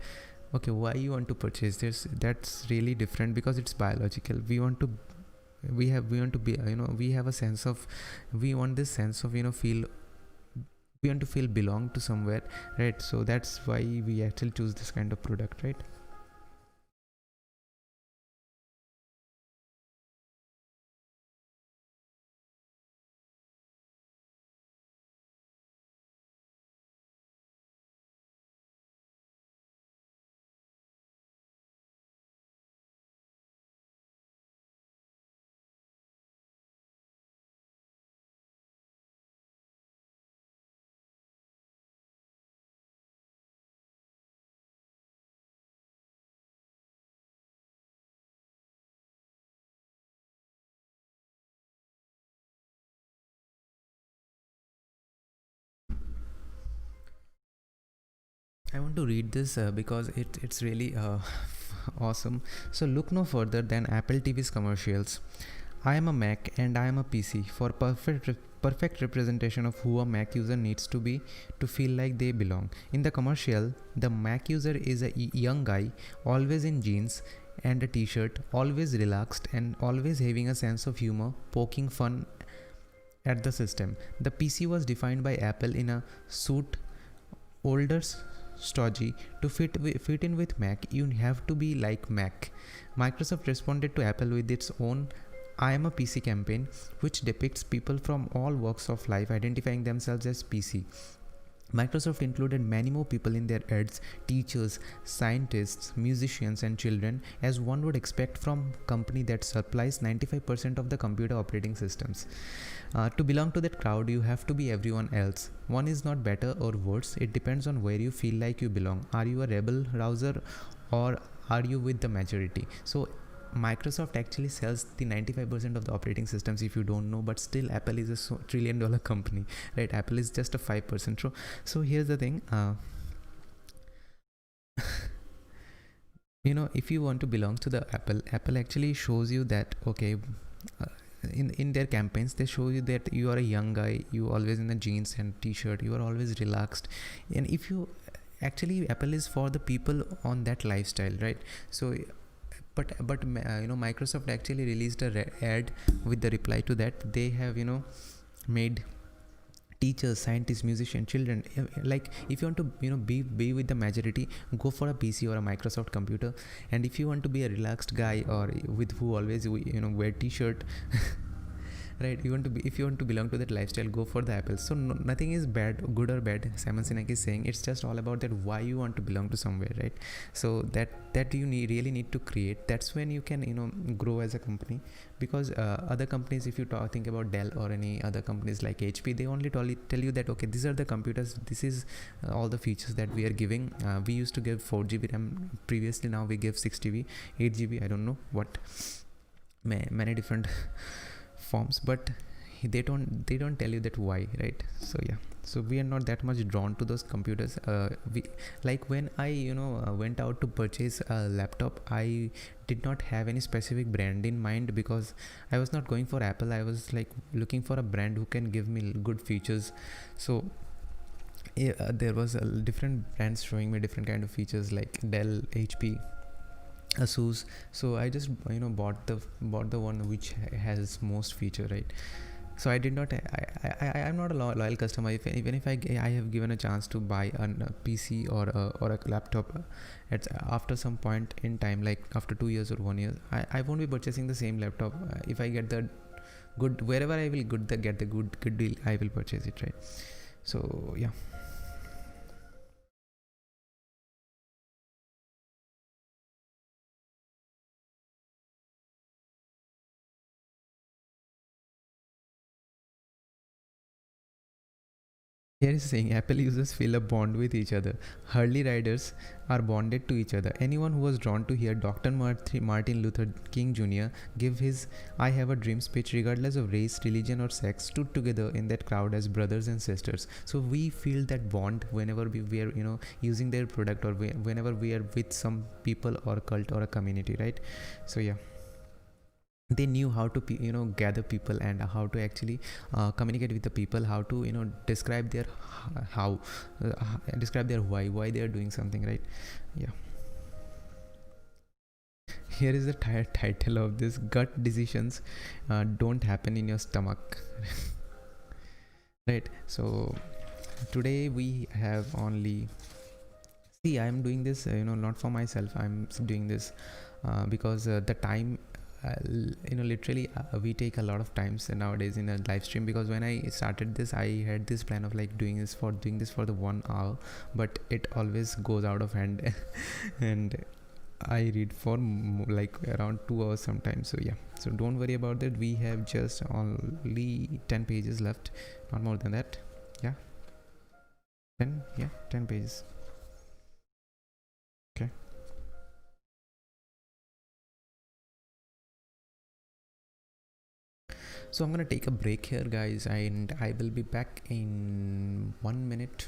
okay, why you want to purchase this. That's really different, because it's biological. We want to be we have a sense of, we want this sense of feel, we want to feel belong to somewhere, right? So that's why we actually choose this kind of product, right? I want to read this because it's really awesome. So look no further than Apple TV's commercials. I am a Mac and I am a PC for perfect representation of who a Mac user needs to be to feel like they belong. In the commercial, the Mac user is a young guy, always in jeans and a t-shirt, always relaxed and always having a sense of humor, poking fun at the system. The PC was defined by Apple in a suit, older, stodgy. To fit in with Mac, you have to be like Mac. Microsoft responded to Apple with its own I am a PC campaign, which depicts people from all walks of life identifying themselves as PC. Microsoft included many more people in their ads: teachers, scientists, musicians, and children, as one would expect from a company that supplies 95% of the computer operating systems. To belong to that crowd, you have to be everyone else. One is not better or worse, it depends on where you feel like you belong. Are you a rebel rouser, or are you with the majority? So Microsoft actually sells the 95% of the operating systems, if you don't know, but still Apple is a $1 trillion company, right? Apple is just a 5%. So here's the thing, if you want to belong to the Apple actually shows you that, okay, in their campaigns they show you that you are a young guy, you always in the jeans and t-shirt, you are always relaxed. And if you actually, Apple is for the people on that lifestyle, right? So but Microsoft actually released a ad with the reply to that. They have made teachers, scientists, musicians, children, like if you want to be with the majority, go for a PC or a Microsoft computer. And if you want to be a relaxed guy, or with who always wear t-shirt right, if you want to belong to that lifestyle, go for the Apple. So nothing is good or bad, Simon Sinek is saying. It's just all about that why you want to belong to somewhere, right? So that you really need to create. That's when you can grow as a company. Because other companies, if you think about Dell or any other companies like HP, they only tell you that, okay, these are the computers, this is all the features that we are giving. We used to give 4GB RAM previously, now we give 6GB, 8GB, I don't know what, many different forms. But they don't tell you that why, right? So yeah, so we are not that much drawn to those computers. We like when I went out to purchase a laptop, I did not have any specific brand in mind because I was not going for Apple. I was like looking for a brand who can give me good features. So yeah, there was different brands showing me different kind of features like Dell, HP, Asus. So I just bought the one which has most feature, right? So I did not. I'm not a loyal customer. Even if I have given a chance to buy a PC or a laptop, after some point in time, like after 2 years or 1 year, I won't be purchasing the same laptop. If I get the good wherever I will get the good deal, I will purchase it, right? So yeah. Here is saying Apple users feel a bond with each other. Harley riders are bonded to each other. Anyone who was drawn to hear Dr. Martin Luther King Jr. give his I Have a Dream speech, regardless of race, religion, or sex, stood together in that crowd as brothers and sisters. So we feel that bond whenever we are using their product, or whenever we are with some people or a cult or a community, right? So yeah, they knew how to gather people, and how to actually communicate with the people, how to describe their how describe their why they are doing something, right? Yeah. Here is the title of this: gut decisions don't happen in your stomach. Right. So today we have only, see, I am doing this not for myself. I'm doing this because the time, literally we take a lot of times nowadays in a live stream, because when I started this, I had this plan of like doing this for the 1 hour, but it always goes out of hand. And I read for like around 2 hours sometimes. So yeah, so don't worry about that. We have just only 10 pages left, not more than that. Yeah, 10 pages. Okay. So I'm gonna take a break here, guys, and I will be back in 1 minute.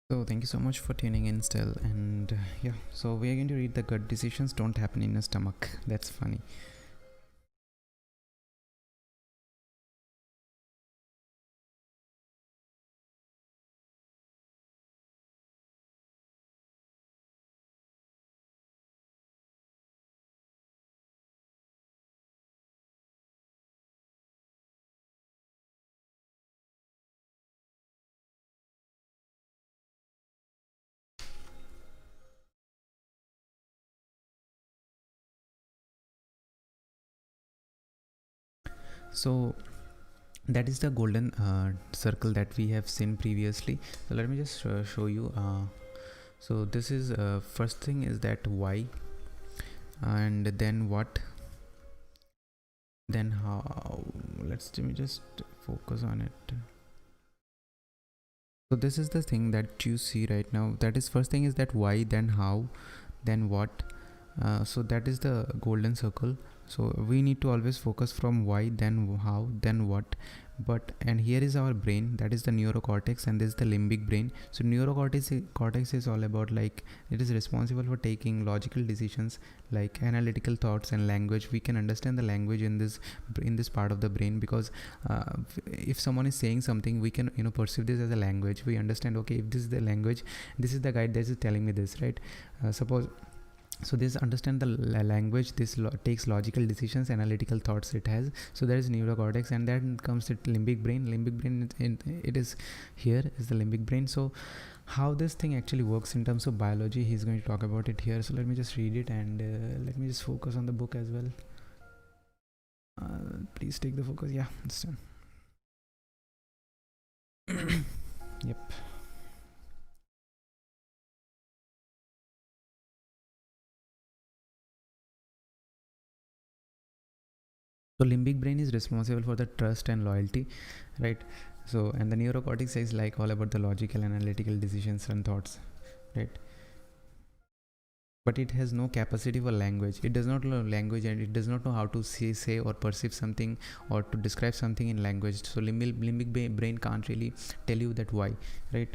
So thank you so much for tuning in still, and yeah, so we are going to read the gut decisions don't happen in a stomach. That's funny. So that is the golden circle that we have seen previously. So let me just show you. So this is first thing is that why, and then what, then how. Let me just focus on it. So this is the thing that you see right now. That is first thing is that why, then how, then what. So that is the golden circle. So we need to always focus from why, then how, then what. But and here is our brain, that is the neurocortex, and this is the limbic brain. So cortex is all about, like, it is responsible for taking logical decisions, like analytical thoughts and language. We can understand the language in this part of the brain, because if someone is saying something, we can perceive this as a language. We understand, okay, if this is the language, this is the guy that is telling me this, right? Suppose, so this understand the language, this takes logical decisions, analytical thoughts it has. So there is neurocortex, and then comes the limbic brain. It is here is the limbic brain. So how this thing actually works in terms of biology, he's going to talk about it here. So let me just read it, and let me just focus on the book as well. Please take the focus. Yeah, it's done. Yep. So limbic brain is responsible for the trust and loyalty, right? So, and the neurocortex is like all about the logical analytical decisions and thoughts, right? But it has no capacity for language. It does not know language, and it does not know how to say or perceive something, or to describe something in language. So limbic brain can't really tell you that why, right?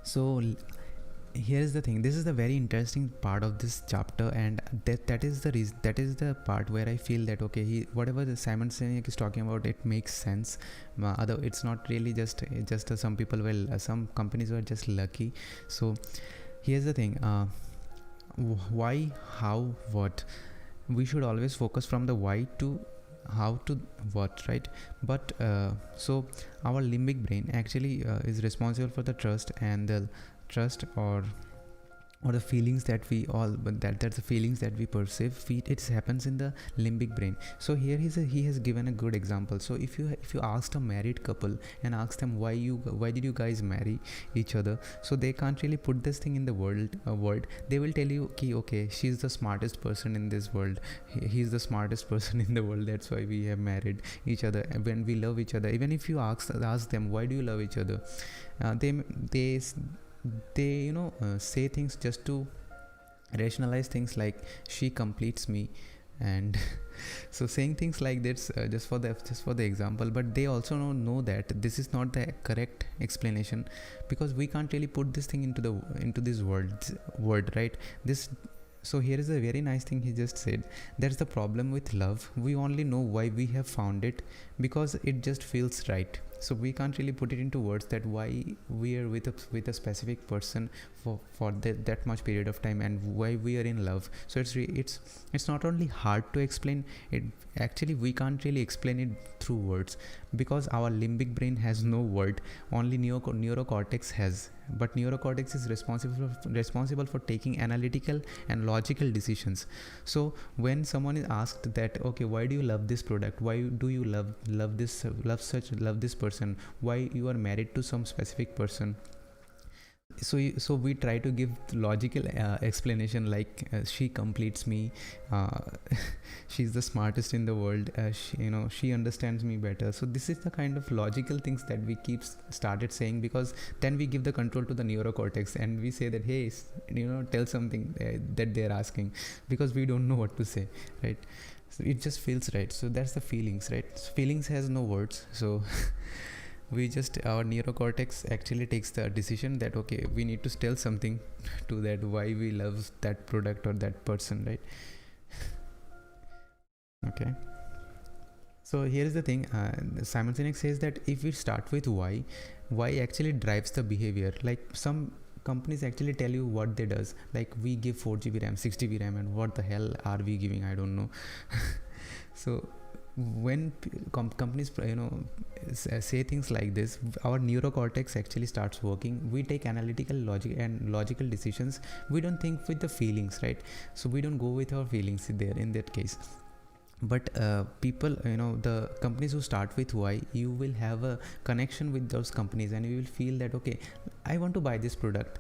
So here is the thing, this is the very interesting part of this chapter, and that is the reason, that is the part where I feel that, okay, whatever the Simon Sinek is talking about, it makes sense. Although it's not really just some people were, some companies were just lucky. So here's the thing, why, how, what. We should always focus from the why to how to what, right? But so our limbic brain actually is responsible for the trust, and the trust or the feelings that we all, but that's the feelings that we perceive. It happens in the limbic brain. So here he has given a good example. So if you asked a married couple and asked them why did you guys marry each other, so they can't really put this thing in the word. They will tell you, okay, she's the smartest person in this world, he's the smartest person in the world, that's why we have married each other, when we love each other. Even if you ask them why do you love each other, they say things just to rationalize things, like she completes me, and so saying things like this just for the example. But they also know that this is not the correct explanation, because we can't really put this thing into this word, right? So here is a very nice thing he just said. That's the problem with love. We only know why we have found it, because it just feels right. So we can't really put it into words that why we are with a specific person for that much period of time, and why we are in love. So it's not only hard to explain it. Actually, we can't really explain it through words, because our limbic brain has no word. Only neurocortex has. But neurocortex is responsible for taking analytical and logical decisions. So when someone is asked that, okay, why do you love this product, why do you love this person, why you are married to some specific person, So we try to give logical explanation, like she completes me, uh, she's the smartest in the world, she understands me better. So this is the kind of logical things that we keep started saying, because then we give the control to the neurocortex and we say that, hey, tell something that they're asking, because we don't know what to say, right? So it just feels right. So that's the feelings, right? So feelings has no words. So our neurocortex actually takes the decision that, okay, we need to tell something to that, why we love that product or that person, right? Okay, so here is the thing. Simon Sinek says that if we start with why actually drives the behavior. Like some companies actually tell you what they does, like we give 4 GB RAM, 6 GB RAM, and what the hell are we giving? I don't know. So when companies say things like this, our neurocortex actually starts working. We take analytical logic and logical decisions. We don't think with the feelings, right? So we don't go with our feelings there in that case. But people, the companies who start with why, you will have a connection with those companies and you will feel that, okay, I want to buy this product,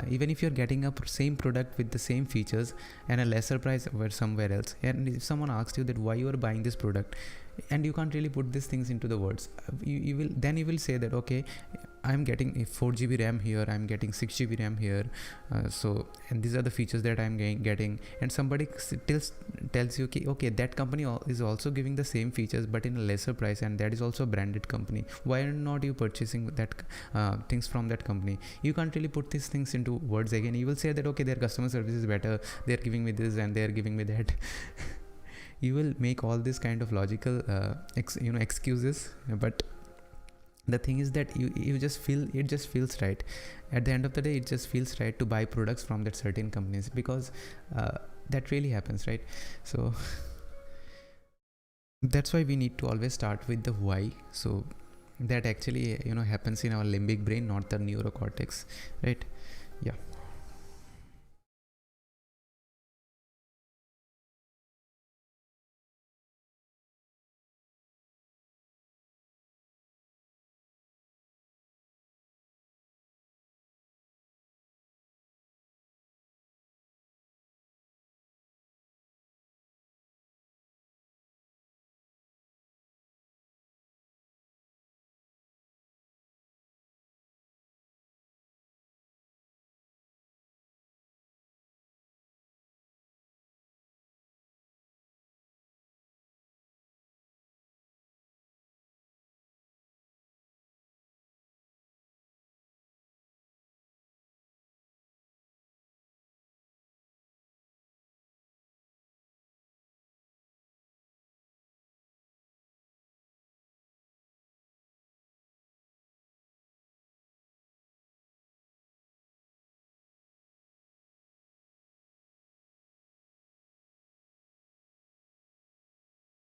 even if you're getting a same product with the same features and a lesser price somewhere else. And if someone asks you that why you are buying this product, and you can't really put these things into the words, you will say that, okay, I'm getting a 4 GB RAM here, I'm getting 6 GB RAM here, and these are the features that I'm getting. And somebody tells you, okay, that company is also giving the same features but in a lesser price, and that is also a branded company. Why are not you purchasing that things from that company? You can't really put these things into words again. You will say that, okay, their customer service is better, they're giving me this and they're giving me that. You will make all this kind of logical excuses, but the thing is that you just feel, it just feels right. At the end of the day, it just feels right to buy products from that certain companies, because that really happens, right? So that's why we need to always start with the why. So that actually happens in our limbic brain, not the neurocortex, right? Yeah.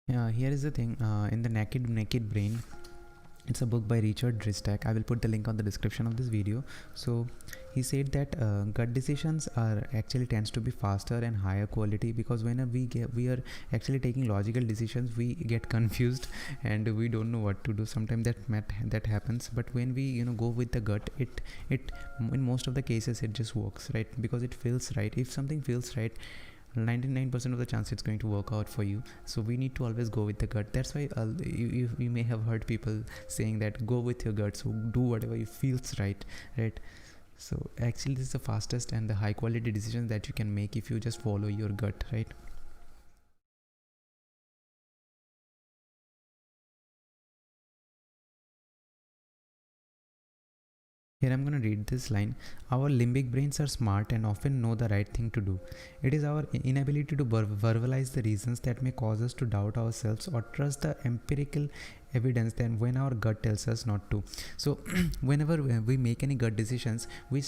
Here is the thing. In the naked brain, it's a book by Richard Dristak. I will put the link on the description of this video. So he said that gut decisions are actually tends to be faster and higher quality, because whenever we are actually taking logical decisions, we get confused and we don't know what to do. Sometimes that happens. But when we go with the gut, it in most of the cases it just works, right? Because it feels right. If something feels right, 99% of the chance it's going to work out for you. So we need to always go with the gut. That's why you may have heard people saying that go with your gut, so do whatever you feels right. So actually this is the fastest and the high quality decision that you can make if you just follow your gut, right? Here I'm going to read this line. Our limbic brains are smart and often know the right thing to do. It is our inability to verbalize the reasons that may cause us to doubt ourselves or trust the empirical evidence than when our gut tells us not to. So whenever we make any gut decisions, we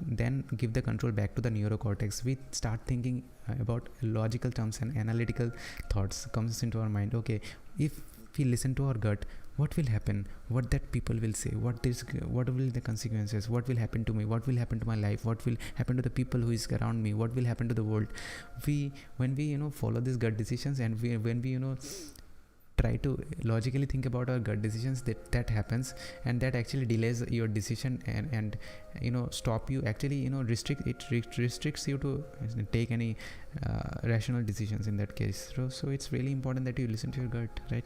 then give the control back to the neurocortex. We start thinking about logical terms and analytical thoughts comes into our mind. Okay, if we listen to our gut, what will happen, what that people will say, what will the consequences, what will happen to me, what will happen to my life, what will happen to the people who is around me, what will happen to the world. When we follow these gut decisions, and when we try to logically think about our gut decisions, that happens, and that actually delays your decision, and stop you, actually restricts you to take any rational decisions in that case. So it's really important that you listen to your gut, right?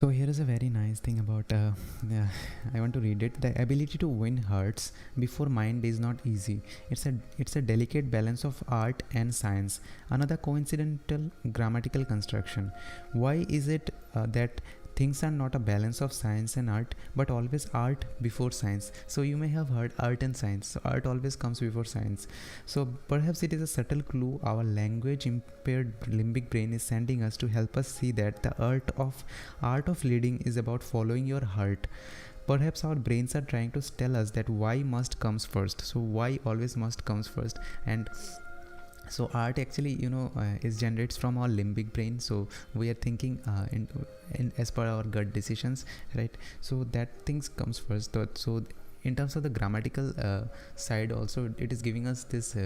So here is a very nice thing about yeah, I want to read it. The ability to win hearts before mind is not easy. It's a delicate balance of art and science. Another coincidental grammatical construction. Why is it that things are not a balance of science and art, but always art before science? So you may have heard art and science. So art always comes before science. So perhaps it is a subtle clue our language impaired limbic brain is sending us to help us see that the art of leading is about following your heart. Perhaps our brains are trying to tell us that why must comes first. So why always must comes first. And so art actually is generates from our limbic brain. So we are thinking in as per our gut decisions, right? So that things comes first. So in terms of the grammatical side also, it is giving us this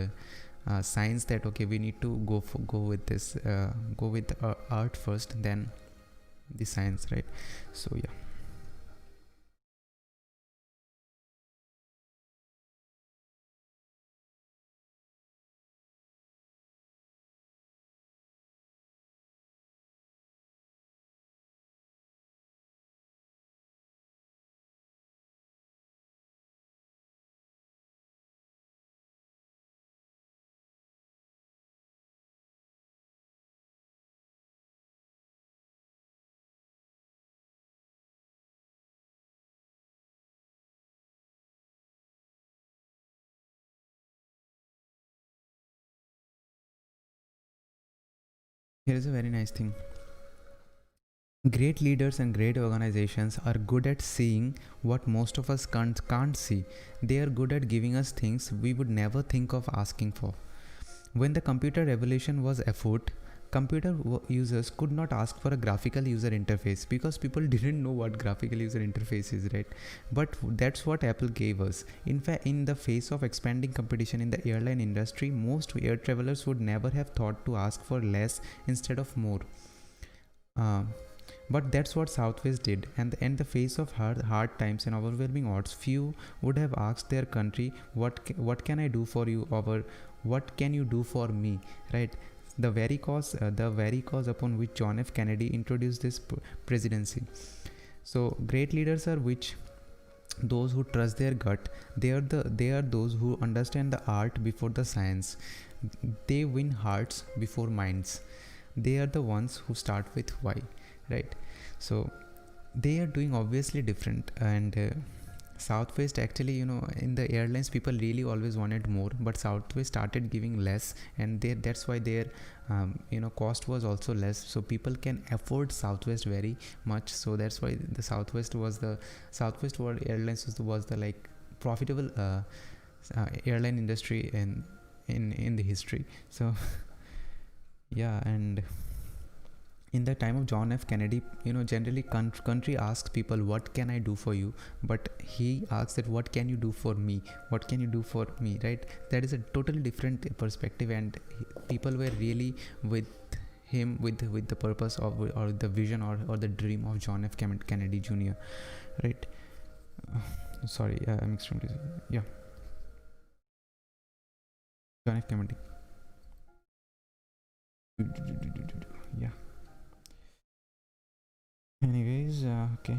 signs that okay, we need to go with this go with art first, then the science, right? So yeah. Here is a very nice thing. Great leaders and great organizations are good at seeing what most of us can't see. They are good at giving us things we would never think of asking for. When the computer revolution was afoot, users could not ask for a graphical user interface because people didn't know what graphical user interface is, right? But that's what Apple gave us. In fact, in the face of expanding competition in the airline industry, most air travelers would never have thought to ask for less instead of more. But that's what Southwest did, and in the face of hard times and overwhelming odds, few would have asked their country, "What can I do for you?" or "What can you do for me?" Right? The very cause upon which John F. Kennedy introduced this presidency. So great leaders are those who trust their gut. They are those who understand the art before the science. they win hearts before minds. They are the ones who start with why, right? So they are doing obviously different. And Southwest actually, in the airlines, people really always wanted more, but Southwest started giving less, and that's why their cost was also less, so people can afford Southwest very much. So that's why the Southwest World Airlines was the like profitable airline industry in the history. So yeah. And in the time of John F. Kennedy, generally country asks people, what can I do for you? But he asks that, what can you do for me? What can you do for me, right? That is a totally different perspective, and people were really with him with the purpose of, or the vision, or the dream of John F. Kennedy Jr., right? Sorry, I'm extremely sorry. Yeah, John F. Kennedy. Yeah. Anyways, okay.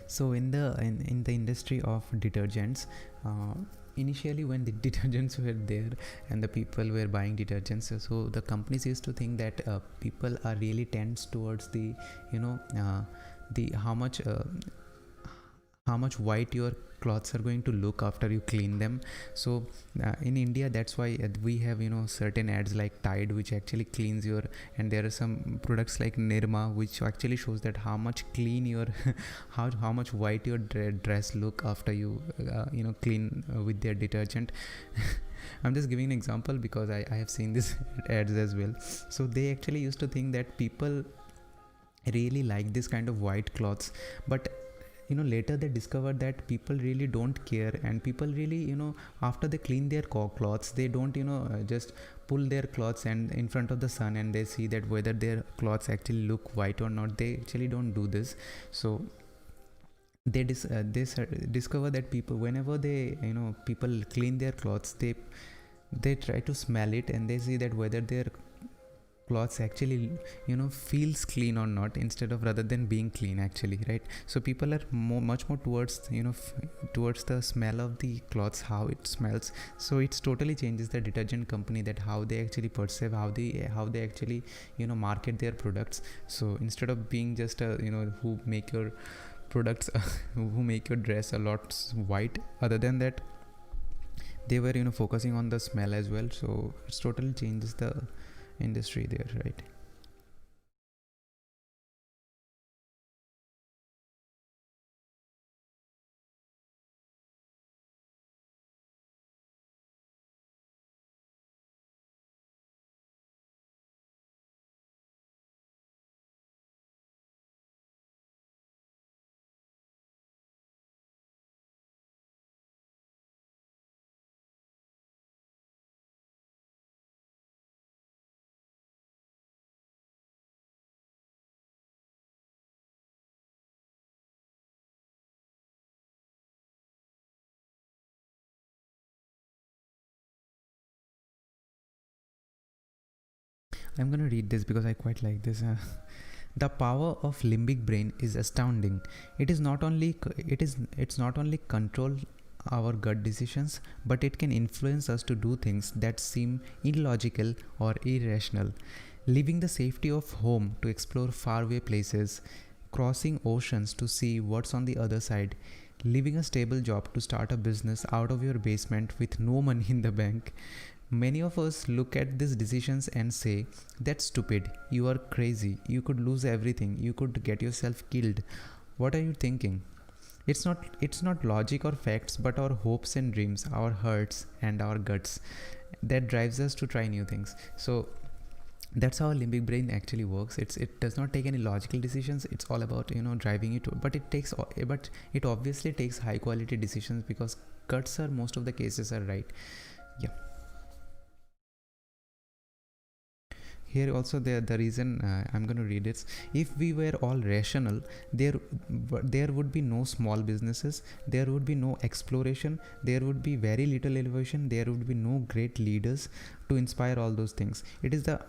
So in the industry of detergents, initially when the detergents were there and the people were buying detergents, so the companies used to think that people are really tends towards the the how much white your clothes are going to look after you clean them. So in India, that's why we have certain ads like Tide, which actually cleans your, and there are some products like Nirma, which actually shows that how much clean your how much white your dress look after you clean with their detergent. I'm just giving an example because I have seen this ads as well. So they actually used to think that people really like this kind of white clothes, but later they discovered that people really don't care, and people really after they clean their clothes, they don't just pull their clothes and in front of the sun and they see that whether their clothes actually look white or not. They actually don't do this. So they discover that people, whenever they people clean their clothes, they try to smell it and they see that whether their clothes actually feels clean or not, instead of rather than being clean actually, right? So people are much more towards towards the smell of the clothes, how it smells. So it's totally changes the detergent company, that how they actually perceive, how they actually market their products. So instead of being just who make your products who make your dress a lot white, other than that they were focusing on the smell as well. So it's totally changes the industry there, right? I'm gonna read this because I quite like this. The power of limbic brain is astounding. It's not only control our gut decisions, but it can influence us to do things that seem illogical or irrational. Leaving the safety of home to explore faraway places, crossing oceans to see what's on the other side, leaving a stable job to start a business out of your basement with no money in the bank. Many of us look at these decisions and say, "That's stupid, you are crazy, you could lose everything, you could get yourself killed. What are you thinking?" It's not logic or facts, but our hopes and dreams, our hurts and our guts that drives us to try new things. So that's how limbic brain actually works. It does not take any logical decisions. It's all about driving it, but it obviously takes high quality decisions because guts are most of the cases are right. Yeah. Here also the reason I'm going to read it. If we were all rational, there would be no small businesses, there would be no exploration, there would be very little innovation, there would be no great leaders to inspire all those things. It is the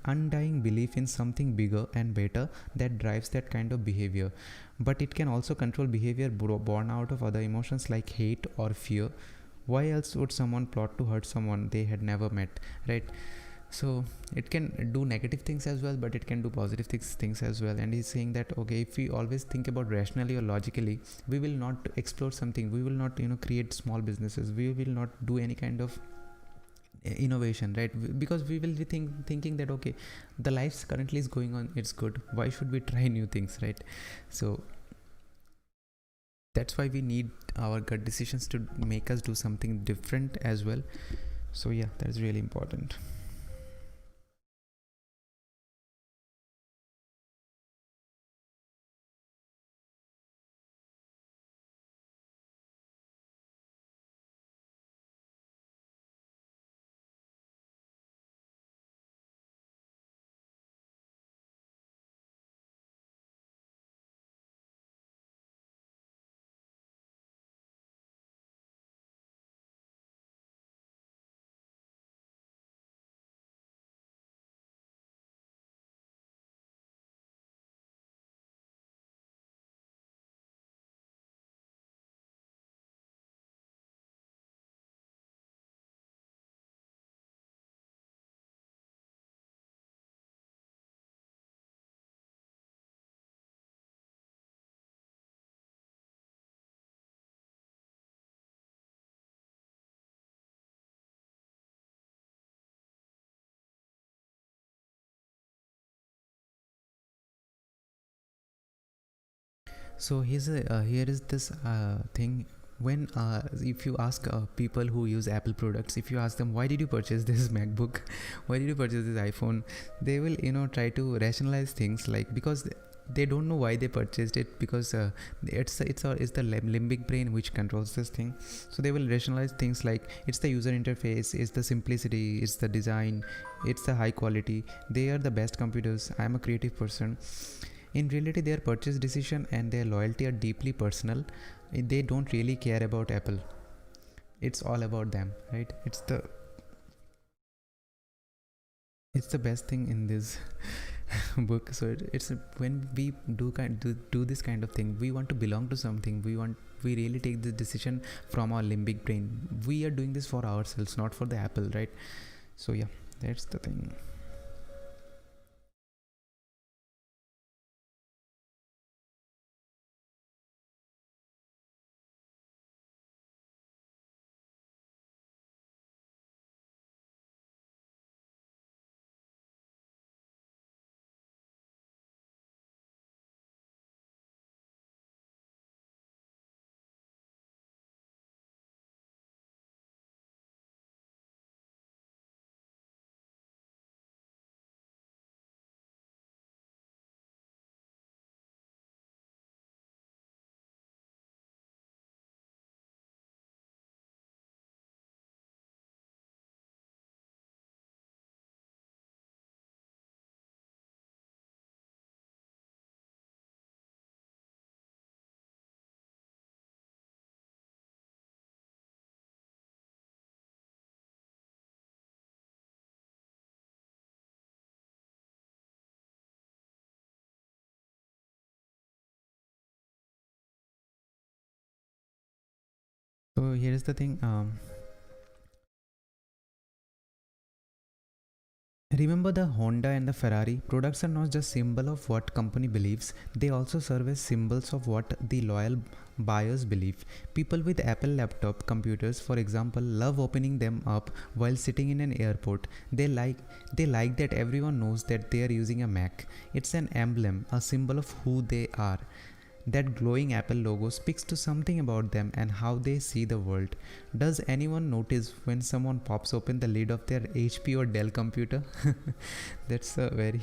undying belief in something bigger and better that drives that kind of behavior. But it can also control behavior born out of other emotions like hate or fear. Why else would someone plot to hurt someone they had never met, right? So it can do negative things as well, but it can do positive things as well. And he's saying that, okay, if we always think about rationally or logically, we will not explore something, we will not create small businesses, we will not do any kind of innovation, right? Because we will be thinking that, okay, the life currently is going on, it's good, why should we try new things, right? So that's why we need our gut decisions to make us do something different as well. So yeah, that's really important. So here is this thing. When if you ask people who use Apple products, if you ask them, why did you purchase this MacBook, why did you purchase this iPhone, they will try to rationalize things, like, because they don't know why they purchased it, because it's the limbic brain which controls this thing. So they will rationalize things like, it's the user interface, it's the simplicity, it's the design, it's the high quality, they are the best computers, I'm a creative person. In reality, their purchase decision and their loyalty are deeply personal. They don't really care about Apple. It's all about them, right? It's the best thing in this book. So it's when we do this kind of thing, we want to belong to something. We really take the decision from our limbic brain. We are doing this for ourselves, not for the Apple, right? So yeah, that's the thing. So here is the thing. Remember, the Honda and the Ferrari products are not just symbol of what company believes, they also serve as symbols of what the loyal buyers believe. People with Apple laptop computers, for example, love opening them up while sitting in an airport. They like that everyone knows that they are using a Mac. It's an emblem, a symbol of who they are. That glowing Apple logo speaks to something about them and how they see the world. Does anyone notice when someone pops open the lid of their HP or Dell computer? That's a very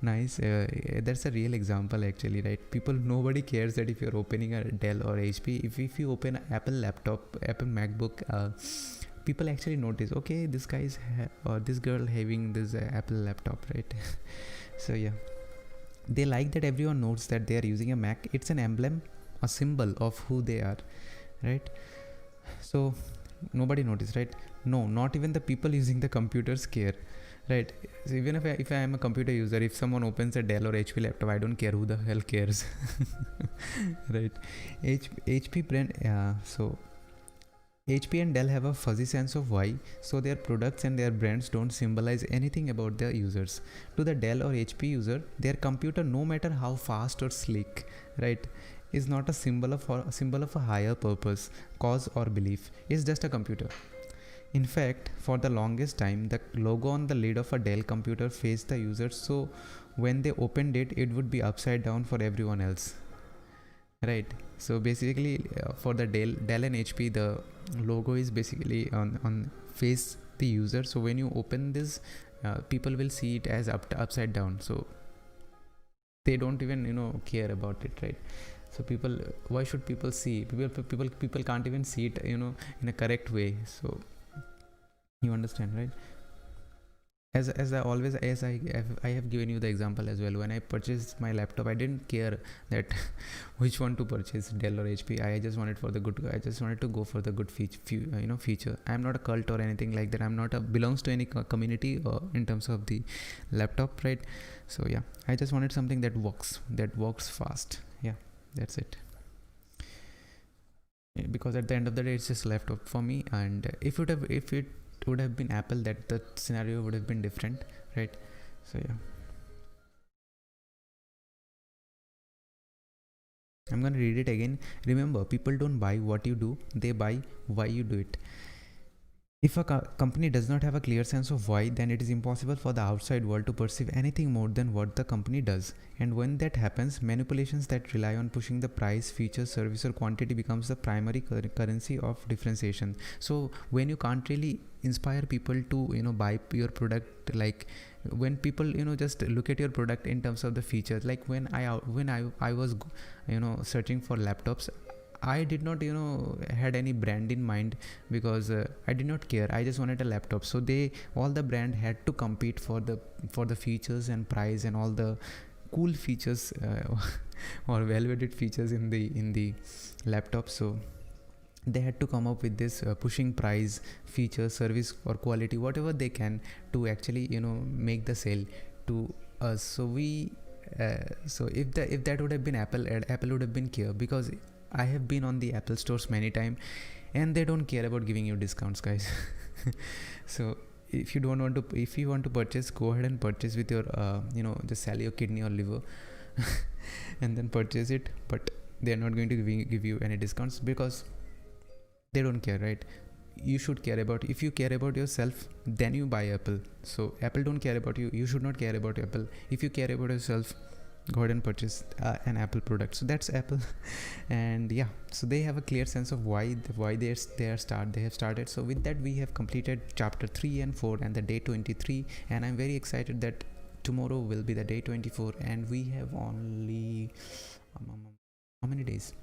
nice, that's a real example actually, right? Nobody cares that if you're opening a Dell or HP. If you open an Apple laptop, Apple MacBook, people actually notice, okay, this guy is or this girl having this Apple laptop, right? So yeah, they like that everyone knows that they are using a Mac. It's an emblem, a symbol of who they are, right? So nobody noticed, right? No, not even the people using the computers care, right? So even if I am a computer user, if someone opens a Dell or HP laptop, I don't care. Who the hell cares? Right? HP brand, so HP and Dell have a fuzzy sense of why, so their products and their brands don't symbolize anything about their users. To the Dell or HP user, their computer, no matter how fast or sleek, right, is not a symbol of a higher purpose, cause or belief. It's just a computer. In fact, for the longest time, the logo on the lid of a Dell computer faced the user, so when they opened it, it would be upside down for everyone else. Right. So basically, for the Dell and HP, the logo is basically on face the user. So when you open this, people will see it as upside down. So they don't even care about it, right? So why should people see? People can't even see it in a correct way. So you understand, right? As I have given you the example as well. When I purchased my laptop, I didn't care that which one to purchase, Dell or HP. I just wanted to go for the good feature. I'm not a cult or anything like that. I'm not belongs to any community in terms of the laptop, right? So yeah, I just wanted something that works fast. Yeah, that's it. Because at the end of the day, it's just laptop for me. And if it would have been Apple, that the scenario would have been different, right? So yeah, I'm gonna read it again. Remember, people don't buy what you do, they buy why you do it. If a company does not have a clear sense of why, then it is impossible for the outside world to perceive anything more than what the company does. And when that happens, manipulations that rely on pushing the price, feature, service, or quantity becomes the primary currency of differentiation. So when you can't really inspire people to buy your product, like when people just look at your product in terms of the features, like when I was searching for laptops, I did not had any brand in mind, because I did not care. I just wanted a laptop. So all the brand had to compete for the features and price and all the cool features or well-weighted features in the laptop. So they had to come up with this pushing price, feature, service, or quality, whatever they can, to actually make the sale to us. So so if that would have been Apple would have been care, because I have been on the Apple stores many times, and they don't care about giving you discounts, guys. So if you want to purchase, go ahead and purchase with your just sell your kidney or liver and then purchase it. But they are not going to give you any discounts, because they don't care, right? You should care about, if you care about yourself, then you buy Apple. So Apple don't care about you, you should not care about Apple. If you care about yourself, go ahead and purchase an Apple product. So that's Apple. And yeah, so they have a clear sense of why they have started. So with that, we have completed chapter 3 and 4 and the day 23, and I'm very excited that tomorrow will be the day 24, and we have only how many days?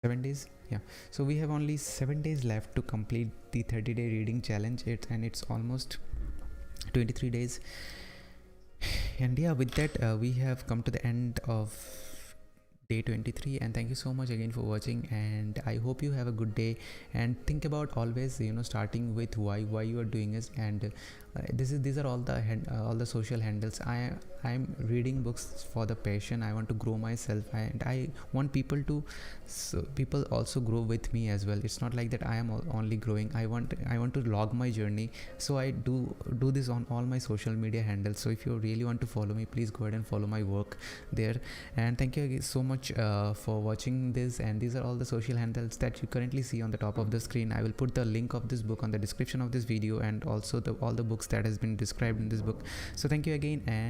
7 days. Yeah, so we have only 7 days left to complete the 30-day reading challenge. It's almost 23 days. And yeah, with that, we have come to the end of day 23, and thank you so much again for watching, and I hope you have a good day. And think about always, starting with why you are doing this. And these are all the social handles. I'm reading books for the passion. I want to grow myself, and I want people to people also grow with me as well. It's not like that I am only growing. I want to log my journey, so I do this on all my social media handles. So if you really want to follow me, please go ahead and follow my work there. And thank you again so much for watching this. And these are all the social handles that you currently see on the top of the screen. I will put the link of this book on the description of this video, and also all the books that has been described in this book. So thank you again, and